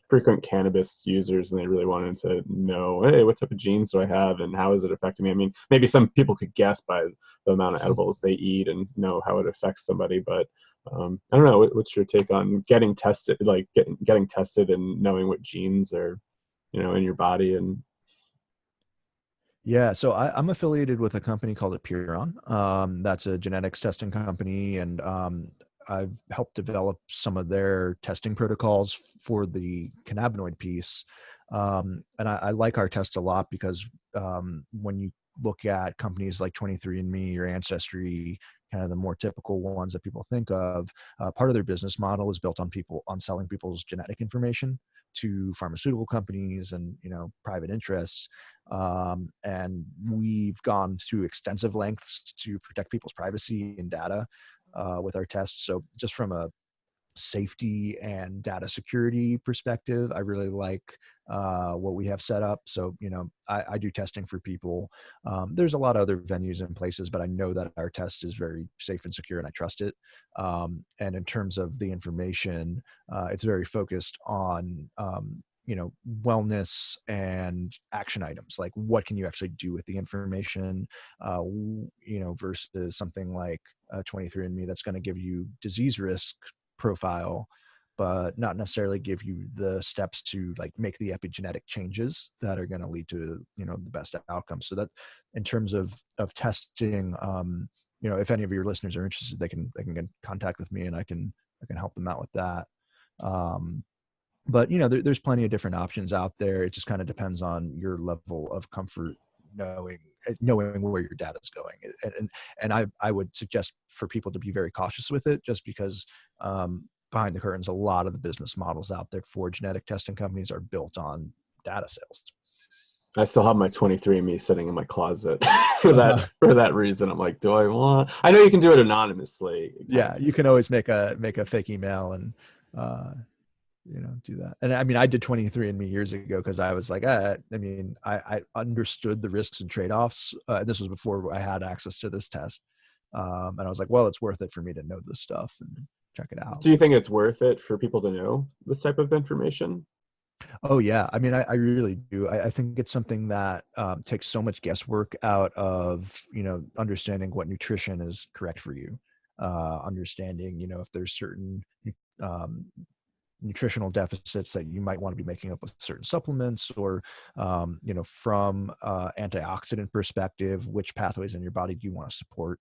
frequent cannabis users and they really wanted to know, hey, what type of genes do I have and how is it affecting me? I mean, maybe some people could guess by the amount of edibles they eat and know how it affects somebody, but I don't know. What's your take on getting tested, like getting tested and knowing what genes are, in your body? And Yeah, so I'm affiliated with a company called Epiron. That's a genetics testing company, and I've helped develop some of their testing protocols for the cannabinoid piece. And I like our test a lot because when you look at companies like 23andMe or Ancestry, kind of the more typical ones that people think of, part of their business model is built on selling people's genetic information to pharmaceutical companies and private interests. And we've gone through extensive lengths to protect people's privacy and data with our tests. So just from a safety and data security perspective, I really like what we have set up. So, I do testing for people. There's a lot of other venues and places, but I know that our test is very safe and secure, and I trust it. And in terms of the information, it's very focused on wellness and action items, like what can you actually do with the information, versus something like 23andMe that's going to give you disease risk profile, but not necessarily give you the steps to like make the epigenetic changes that are going to lead to, the best outcomes. So that in terms of testing, if any of your listeners are interested, they can get in contact with me and I can help them out with that. But there's plenty of different options out there. It just kind of depends on your level of comfort knowing where your data is going. And I would suggest for people to be very cautious with it, just because behind the curtains, a lot of the business models out there for genetic testing companies are built on data sales. I still have my 23andMe sitting in my closet for that reason. I'm like, do I want? I know you can do it anonymously. Yeah, you can always make a fake email and do that. And I mean, I did 23andMe years ago because I was like, I understood the risks and trade-offs. This was before I had access to this test. And I was like, well, it's worth it for me to know this stuff and check it out. Do you think it's worth it for people to know this type of information? Oh yeah. I mean, I really do. I think it's something that takes so much guesswork out of, understanding what nutrition is correct for you. Understanding, if there's certain nutritional deficits that you might want to be making up with certain supplements, or from antioxidant perspective, which pathways in your body do you want to support,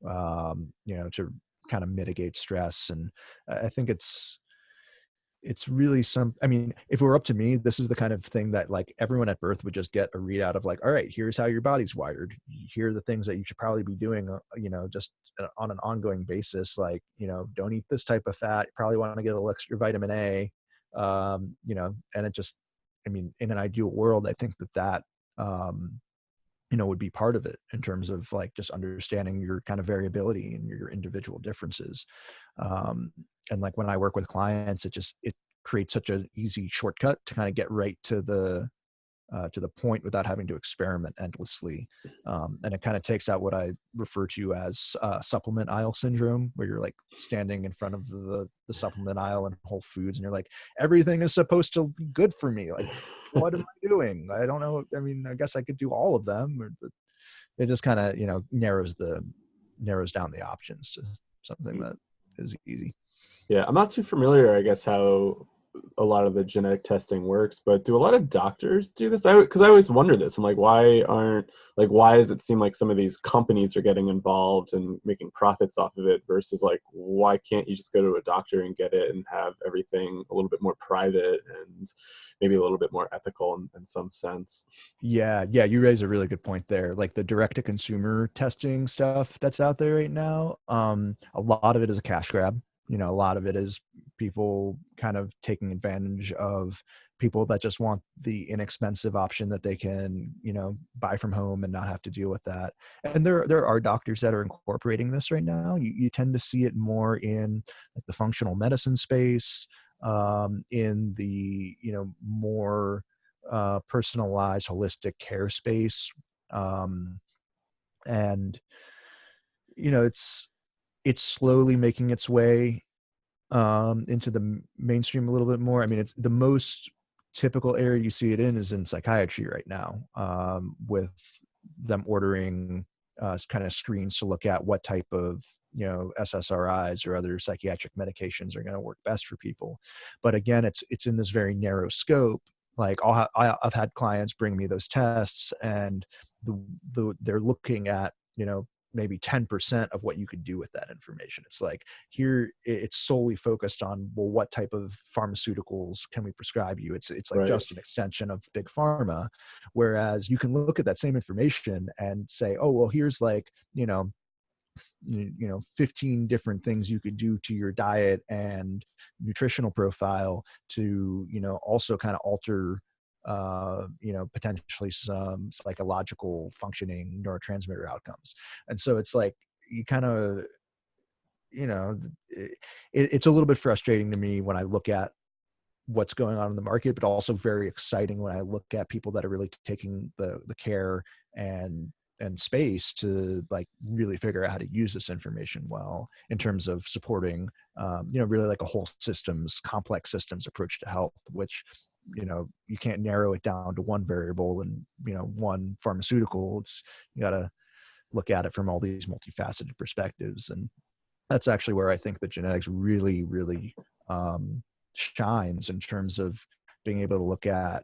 to kind of mitigate stress. And I think it's really I mean, if it were up to me, this is the kind of thing that like everyone at birth would just get a readout of like, all right, here's how your body's wired. Here are the things that you should probably be doing, just on an ongoing basis. Like, don't eat this type of fat. You probably want to get a little extra vitamin A, and it just, I mean, in an ideal world, I think that would be part of it in terms of like just understanding your kind of variability and your individual differences. And like when I work with clients, it creates such an easy shortcut to kind of get right to the point without having to experiment endlessly. And it kind of takes out what I refer to as supplement aisle syndrome, where you're like standing in front of the supplement aisle in Whole Foods and you're like, everything is supposed to be good for me. Like, what am I doing? I don't know. I mean, I guess I could do all of them. But it just kind of, narrows down the options to something that is easy. Yeah, I'm not too familiar, I guess, how a lot of the genetic testing works, but do a lot of doctors do this? Because I always wonder this. I'm like, why does it seem like some of these companies are getting involved and making profits off of it versus like, why can't you just go to a doctor and get it and have everything a little bit more private and maybe a little bit more ethical in some sense? Yeah, you raise a really good point there. Like the direct-to-consumer testing stuff that's out there right now, a lot of it is a cash grab. A lot of it is people kind of taking advantage of people that just want the inexpensive option that they can, buy from home and not have to deal with that. And there are doctors that are incorporating this right now. You tend to see it more in like the functional medicine space, in the, more personalized holistic care space. And, it's slowly making its way into the mainstream a little bit more. I mean, it's the most typical area you see it in is in psychiatry right now, with them ordering kind of screens to look at what type of, SSRIs or other psychiatric medications are going to work best for people. But again, it's in this very narrow scope. Like I've had clients bring me those tests and they're looking at, maybe 10% of what you could do with that information. It's like here it's solely focused on, well, what type of pharmaceuticals can we prescribe you? It's like Right. just an extension of big pharma. Whereas you can look at that same information and say, oh, well, here's like, 15 different things you could do to your diet and nutritional profile to, also kind of alter potentially some psychological functioning neurotransmitter outcomes. And so it's like, you kind of, it's a little bit frustrating to me when I look at what's going on in the market, but also very exciting when I look at people that are really taking the care and space to like really figure out how to use this information well in terms of supporting, really like a whole complex systems approach to health, which you can't narrow it down to one variable and, one pharmaceutical. You got to look at it from all these multifaceted perspectives. And that's actually where I think that genetics really, really shines in terms of being able to look at,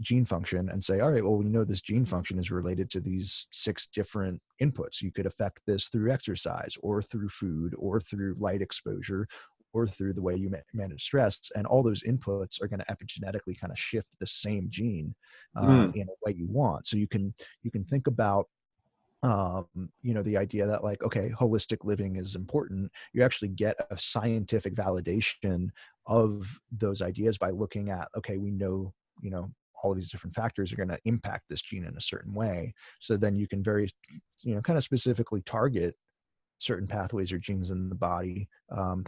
gene function and say, all right, well, we know this gene function is related to these 6 different inputs. You could affect this through exercise or through food or through light exposure or through the way you manage stress. And all those inputs are going to epigenetically kind of shift the same gene in a way you want. So you can think about the idea that, like, okay, holistic living is important. You actually get a scientific validation of those ideas by looking at, okay, we know, all of these different factors are going to impact this gene in a certain way. So then you can very, kind of specifically target certain pathways or genes in the body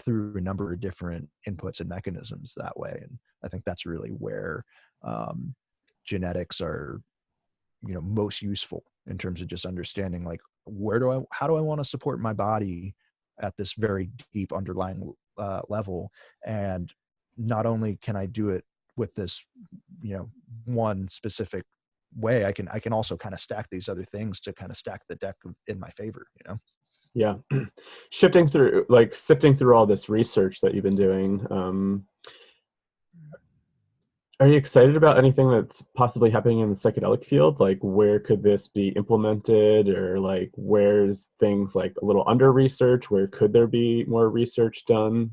through a number of different inputs and mechanisms that way. And I think that's really where genetics are, most useful in terms of just understanding, like, how do I want to support my body at this very deep underlying level? And not only can I do it with this, one specific way, I can also kind of stack these other things to kind of stack the deck in my favor, Yeah. Sifting through all this research that you've been doing, are you excited about anything that's possibly happening in the psychedelic field? Like, where could this be implemented, or like, where's things like a little under research? Where could there be more research done?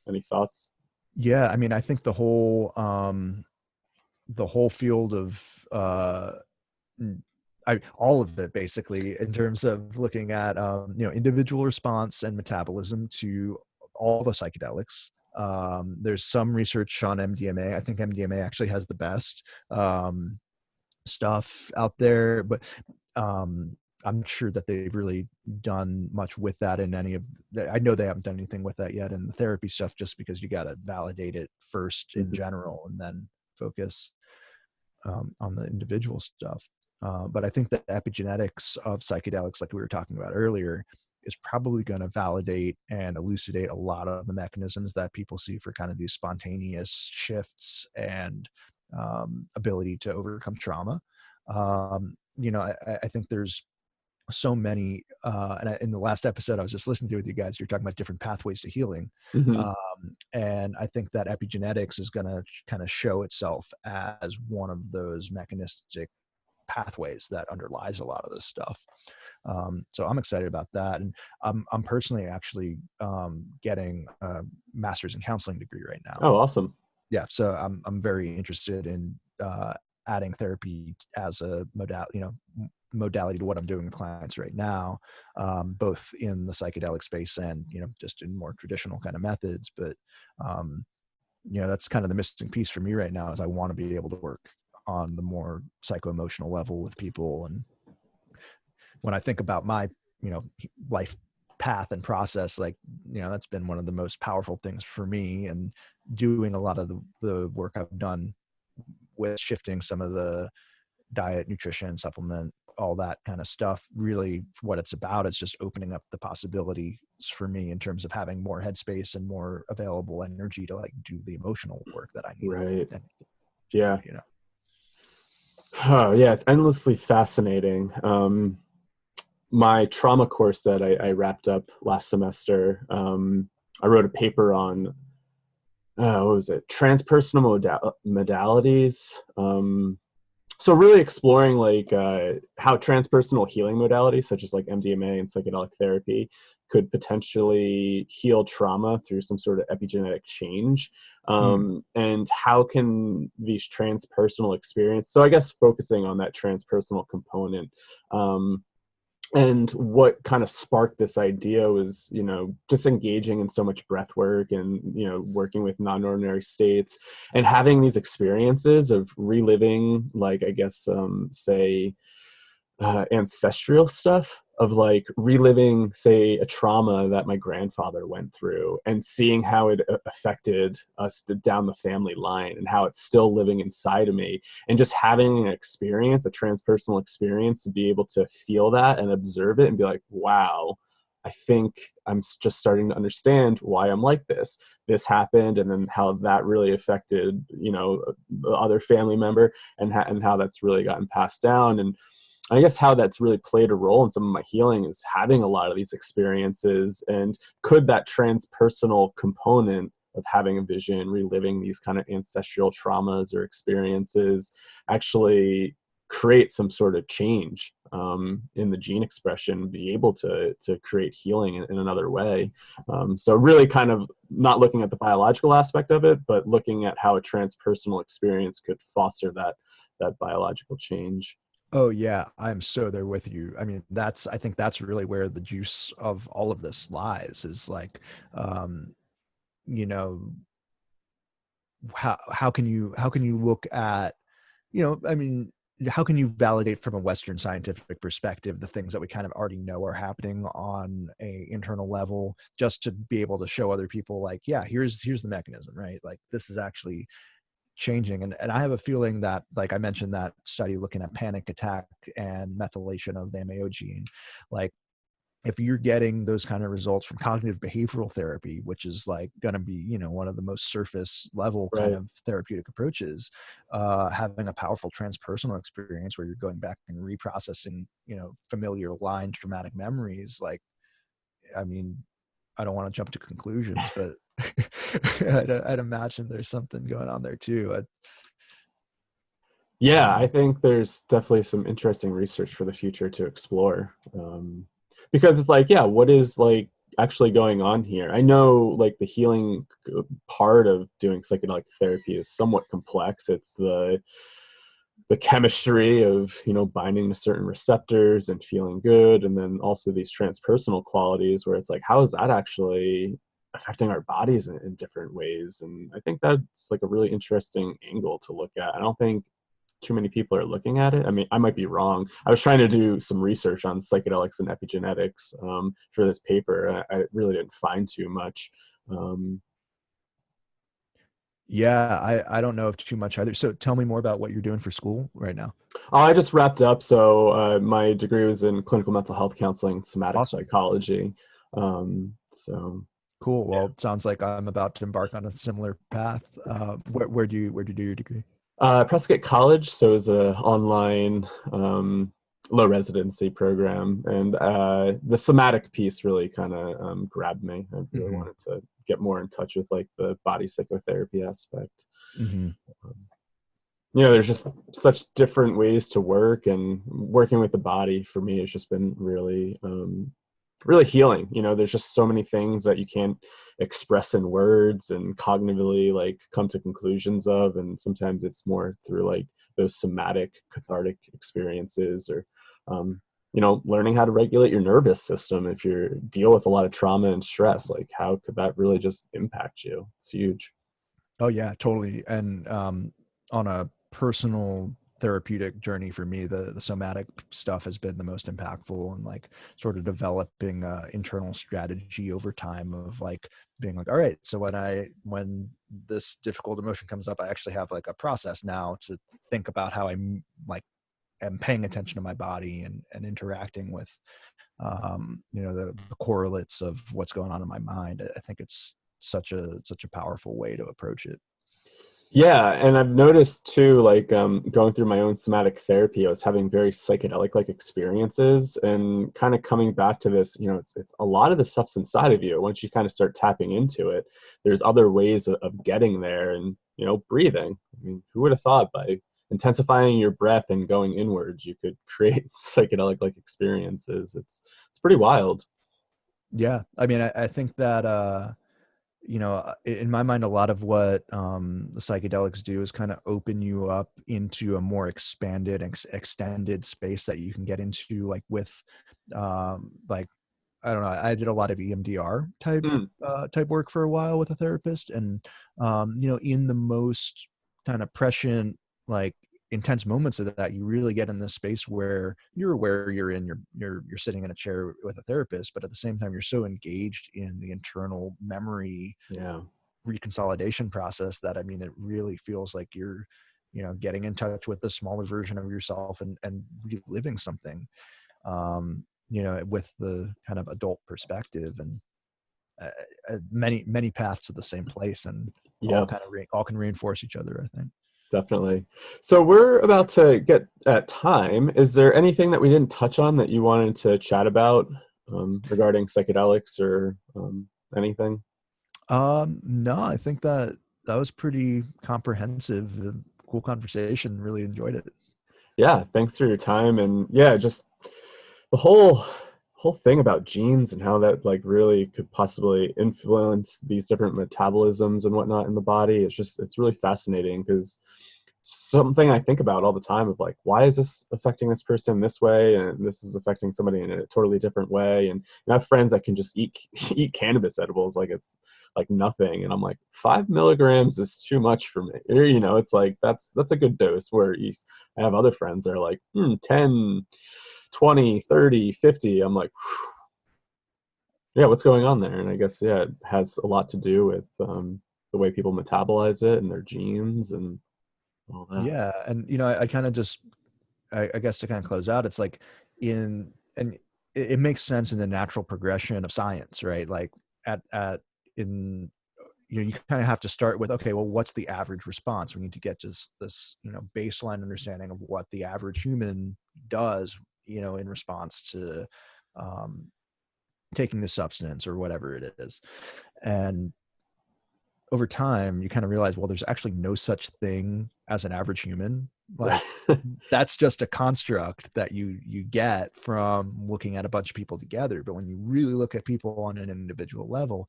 Any thoughts? Yeah, I mean, I think the whole field of all of it, basically, in terms of looking at individual response and metabolism to all the psychedelics. There's some research on MDMA. I think MDMA actually has the best stuff out there, but I'm not sure that they've really done much with that in any of I know they haven't done anything with that yet in the therapy stuff, just because you got to validate it first in general and then focus on the individual stuff. But I think that epigenetics of psychedelics, like we were talking about earlier, is probably going to validate and elucidate a lot of the mechanisms that people see for kind of these spontaneous shifts and ability to overcome trauma. I think there's so many, and in the last episode I was just listening to with you guys, you're talking about different pathways to healing. And I think that epigenetics is going to kind of show itself as one of those mechanistic pathways that underlies a lot of this stuff. So I'm excited about that. And I'm personally actually getting a master's in counseling degree right now. Oh, awesome. Yeah. So I'm very interested in adding therapy as a modality to what I'm doing with clients right now, both in the psychedelic space and, just in more traditional kind of methods. But, that's kind of the missing piece for me right now, is I want to be able to work on the more psycho-emotional level with people. And when I think about my, life path and process, like, that's been one of the most powerful things for me, and doing a lot of the work I've done with shifting some of the diet, nutrition, supplement, all that kind of stuff. Really what it's about is just opening up the possibilities for me in terms of having more headspace and more available energy to, like, do the emotional work that I need. Right. And, yeah. Oh yeah, it's endlessly fascinating. My trauma course that I wrapped up last semester, I wrote a paper on what was it? Transpersonal modalities. So really exploring like how transpersonal healing modalities, such as like MDMA and psychedelic therapy, could potentially heal trauma through some sort of epigenetic change. And how can these transpersonal experiences, so I guess focusing on that transpersonal component, and what kind of sparked this idea was, just engaging in so much breath work and, working with non-ordinary states and having these experiences of reliving, like, I guess, ancestral stuff, of like reliving, say, a trauma that my grandfather went through and seeing how it affected us down the family line and how it's still living inside of me, and just having an experience, a transpersonal experience, to be able to feel that and observe it and be like, wow, I think I'm just starting to understand why I'm like this. This happened, and then how that really affected, the other family member, and how that's really gotten passed down. And I guess how that's really played a role in some of my healing is having a lot of these experiences. And could that transpersonal component of having a vision, reliving these kind of ancestral traumas or experiences, actually create some sort of change in the gene expression, be able to create healing in another way. So really kind of not looking at the biological aspect of it, but looking at how a transpersonal experience could foster that biological change. Oh yeah, I'm so there with you. I mean, I think that's really where the juice of all of this lies, is like, um, you know, how can you look at, I mean, how can you validate from a Western scientific perspective the things that we kind of already know are happening on a internal level, just to be able to show other people like, yeah, here's the mechanism, right? Like this is actually changing. And I have a feeling that, like I mentioned, that study looking at panic attack and methylation of the MAO gene, like if you're getting those kind of results from cognitive behavioral therapy, which is like going to be, one of the most surface level kind Right. of therapeutic approaches, having a powerful transpersonal experience where you're going back and reprocessing, familiar line traumatic memories. Like, I mean, I don't want to jump to conclusions, but I'd imagine there's something going on there too. Yeah, I think there's definitely some interesting research for the future to explore. Because it's like, yeah, what is like actually going on here? I know like the healing part of doing psychedelic therapy is somewhat complex. It's the chemistry of, binding to certain receptors and feeling good, and then also these transpersonal qualities where it's like, how is that actually affecting our bodies in different ways? And I think that's like a really interesting angle to look at. I don't think too many people are looking at it. I mean, I might be wrong. I was trying to do some research on psychedelics and epigenetics for this paper. I really didn't find too much. Um, Yeah, I don't know of too much either. So tell me more about what you're doing for school right now. I just wrapped up. So my degree was in clinical mental health counseling, somatic Awesome. psychology. So Cool. yeah. Well, it sounds like I'm about to embark on a similar path. Where do you do your degree? Prescott College, so it was a online low residency program, and the somatic piece really kind of grabbed me. I really Hmm. wanted to get more in touch with like the body psychotherapy aspect. Hmm. Um, there's just such different ways to work, and working with the body for me has just been really healing. There's just so many things that you can't express in words and cognitively like come to conclusions of, and sometimes it's more through like those somatic cathartic experiences, or learning how to regulate your nervous system if you deal with a lot of trauma and stress. Like, how could that really just impact you? It's huge. Oh yeah, totally. And on a personal therapeutic journey for me, the somatic stuff has been the most impactful, and like sort of developing internal strategy over time of like being like, all right, so when this difficult emotion comes up, I actually have like a process now to think about how I'm like am paying attention to my body and interacting with the correlates of what's going on in my mind. I think it's such a powerful way to approach it. Yeah, and I've noticed too, like going through my own somatic therapy, I was having very psychedelic like experiences, and kind of coming back to this, it's a lot of the stuff's inside of you. Once you kind of start tapping into it, there's other ways of getting there, and breathing. I mean, who would have thought by intensifying your breath and going inwards, you could create psychedelic like experiences? It's pretty wild. Yeah, I mean, I think that in my mind, a lot of what the psychedelics do is kind of open you up into a more expanded, extended space that you can get into, like with, like, I don't know. I did a lot of EMDR Mm, type work for a while with a therapist, and in the most kind of prescient, like intense moments of that, you really get in this space where you're aware you're sitting in a chair with a therapist, but at the same time you're so engaged in the internal memory yeah. reconsolidation process that, I mean, it really feels like you're getting in touch with the smaller version of yourself and reliving something. with the kind of adult perspective, and many paths to the same place, and all Yep, kind of all can reinforce each other, I think. definitely. So we're about to get at time. Is there anything that we didn't touch on that you wanted to chat about regarding psychedelics or anything? No, I think that was pretty comprehensive. Cool conversation. Really enjoyed it. Yeah, thanks for your time. And yeah, just the whole thing about genes and how that like really could possibly influence these different metabolisms and whatnot in the body. It's really fascinating because something I think about all the time of like, why is this affecting this person this way and this is affecting somebody in a totally different way? And I have friends that can just eat eat cannabis edibles like it's like nothing, and I'm like, 5 milligrams is too much for me. It's like that's a good dose. I have other friends that are like 10, 20, 30, 50. I'm like, yeah, what's going on there? And I guess, yeah, it has a lot to do with the way people metabolize it and their genes and all that. Yeah, and I kind of just, I guess to kind of close out, it's like and it makes sense in the natural progression of science, right? Like at in you kind of have to start with, okay, well, what's the average response? We need to get just this baseline understanding of what the average human does, in response to um, taking the substance or whatever it is. And over time you kind of realize, well, there's actually no such thing as an average human. Like, that's just a construct that you get from looking at a bunch of people together. But when you really look at people on an individual level,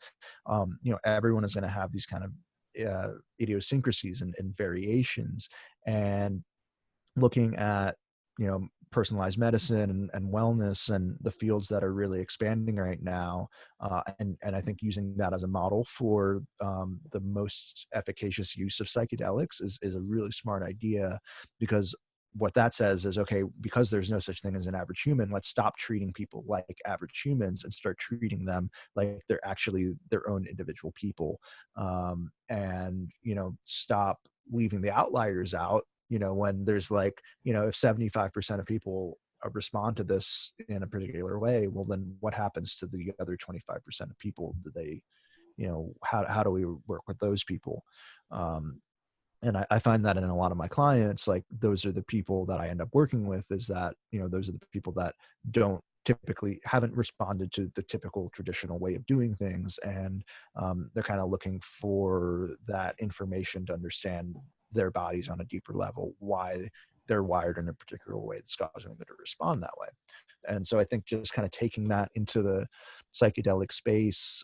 everyone is going to have these kind of idiosyncrasies and variations. And looking at personalized medicine and wellness and the fields that are really expanding right now, and I think using that as a model for the most efficacious use of psychedelics is a really smart idea, because what that says is, okay, because there's no such thing as an average human, let's stop treating people like average humans and start treating them like they're actually their own individual people, and stop leaving the outliers out. When there's like, if 75% of people respond to this in a particular way, well, then what happens to the other 25% of people? Do they, how do we work with those people? And I find that in a lot of my clients, like, those are the people that I end up working with, is that, those are the people that haven't responded to the typical traditional way of doing things. And they're kind of looking for that information to understand their bodies on a deeper level, why they're wired in a particular way that's causing them to respond that way. And so I think just kind of taking that into the psychedelic space,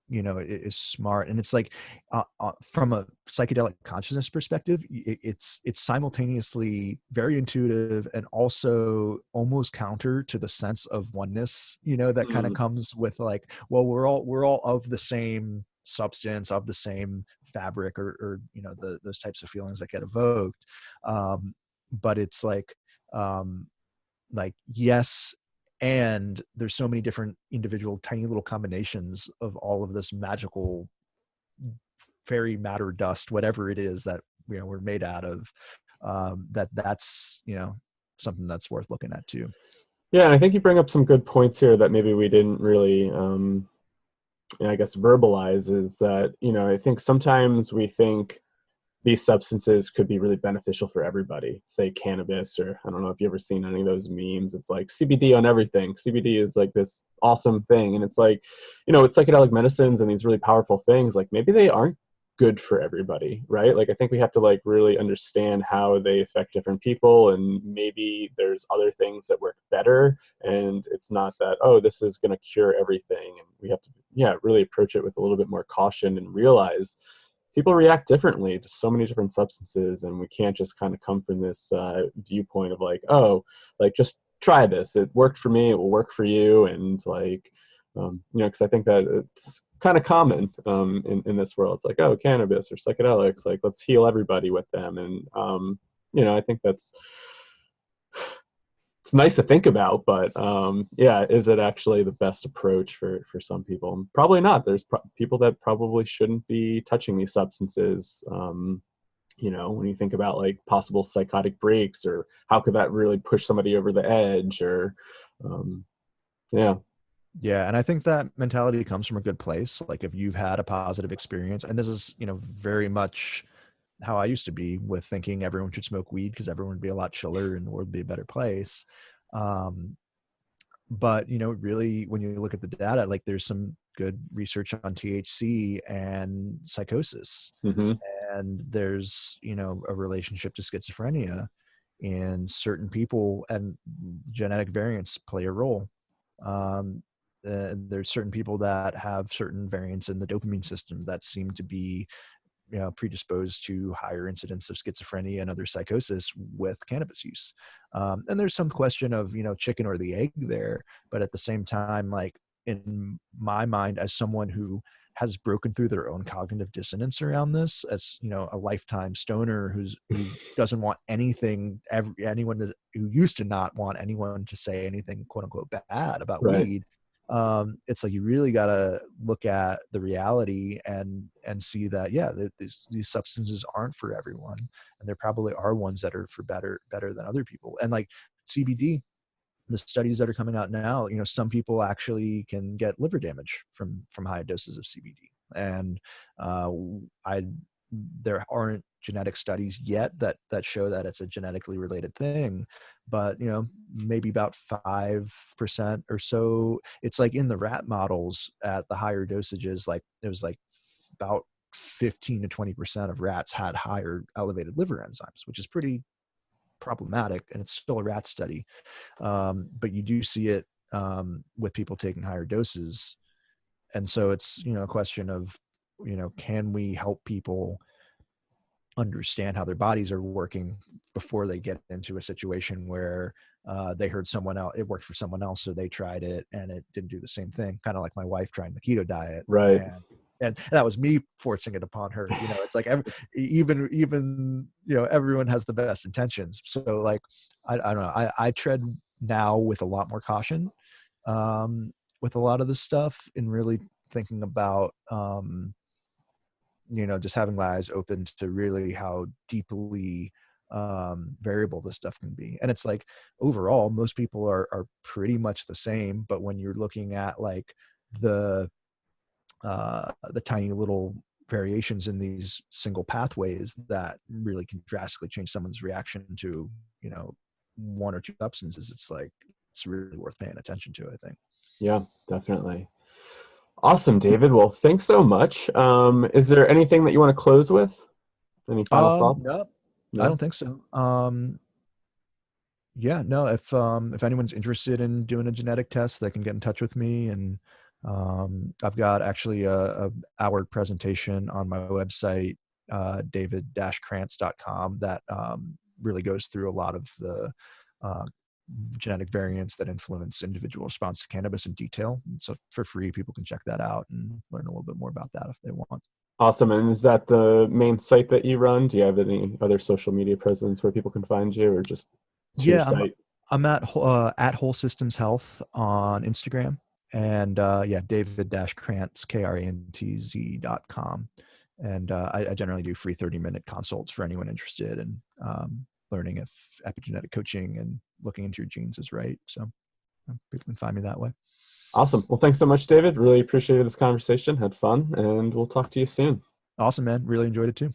is smart. And it's like, from a psychedelic consciousness perspective, it's simultaneously very intuitive and also almost counter to the sense of oneness, that kind of Mm. comes with, like, well, we're all of the same substance, of the same fabric, or those types of feelings that get evoked. But it's like, yes, and there's so many different individual tiny little combinations of all of this magical fairy matter dust, whatever it is that we're made out of, that's something that's worth looking at too. Yeah, and I think you bring up some good points here that maybe we didn't really, I guess, verbalize. Is that, I think sometimes we think these substances could be really beneficial for everybody, say cannabis, or I don't know if you've ever seen any of those memes. It's like CBD on everything. CBD is like this awesome thing. And it's like, with psychedelic medicines and these really powerful things, like maybe they aren't good for everybody, right? Like I think we have to like really understand how they affect different people, and maybe there's other things that work better, and it's not that, oh, this is going to cure everything. And we have to, yeah, really approach it with a little bit more caution and realize people react differently to so many different substances, and we can't just kind of come from this viewpoint of like, oh, like just try this, it worked for me, it will work for you. And like, because I think that it's kind of common in this world. It's like, oh, cannabis or psychedelics, like let's heal everybody with them. And I think it's nice to think about, but yeah, is it actually the best approach for some people? Probably not. There's people that probably shouldn't be touching these substances, you know, when you think about like possible psychotic breaks, or how could that really push somebody over the edge, or um, yeah. Yeah, and I think that mentality comes from a good place. Like if you've had a positive experience, and this is, very much how I used to be with thinking everyone should smoke weed because everyone would be a lot chiller and the world would be a better place. Um, but really, when you look at the data, like there's some good research on THC and psychosis, Hmm. and there's a relationship to schizophrenia in certain people, and genetic variants play a role. um, there's certain people that have certain variants in the dopamine system that seem to be predisposed to higher incidence of schizophrenia and other psychosis with cannabis use. And there's some question of chicken or the egg there, but at the same time, like in my mind, as someone who has broken through their own cognitive dissonance around this, as a lifetime stoner who doesn't want anything, who used to not want anyone to say anything quote unquote bad about Right. weed. It's like you really got to look at the reality and see that these substances aren't for everyone, and there probably are ones that are for better than other people. And like CBD, the studies that are coming out now, some people actually can get liver damage from high doses of CBD. And uh, I there aren't genetic studies yet that show that it's a genetically related thing, but maybe about 5% or so. It's like in the rat models at the higher dosages, like it was like about 15 to 20% of rats had higher elevated liver enzymes, which is pretty problematic, and it's still a rat study. But you do see it with people taking higher doses. And so it's a question of can we help people understand how their bodies are working before they get into a situation where they heard someone else, it worked for someone else, so they tried it and it didn't do the same thing. Kind of like my wife trying the keto diet, Right. and that was me forcing it upon her. It's like even everyone has the best intentions. So like I don't know. I tread now with a lot more caution with a lot of this stuff, and really thinking about just having my eyes open to really how deeply variable this stuff can be. And it's like overall most people are pretty much the same, but when you're looking at like the tiny little variations in these single pathways that really can drastically change someone's reaction to one or two substances, it's like it's really worth paying attention to, I think. Yeah, definitely. Awesome, David. Well, thanks so much. Is there anything that you want to close with? Any final thoughts? No, I No? don't think so. Yeah, no, if anyone's interested in doing a genetic test, they can get in touch with me. And I've got actually a hour presentation on my website, david-krantz.com, that really goes through a lot of the uh, genetic variants that influence individual response to cannabis in detail. And so for free, people can check that out and learn a little bit more about that if they want. Awesome. And is that the main site that you run? Do you have any other social media presence where people can find you, or just to your Yeah, site? I'm at Whole Systems Health on Instagram, and David-Krantz, KRANTZ.com. And I generally do free 30-minute consults for anyone interested in learning if epigenetic coaching and looking into your genes is right. So people can find me that way. Awesome. Well, thanks so much, David. Really appreciated this conversation. Had fun, and we'll talk to you soon. Awesome, man. Really enjoyed it too.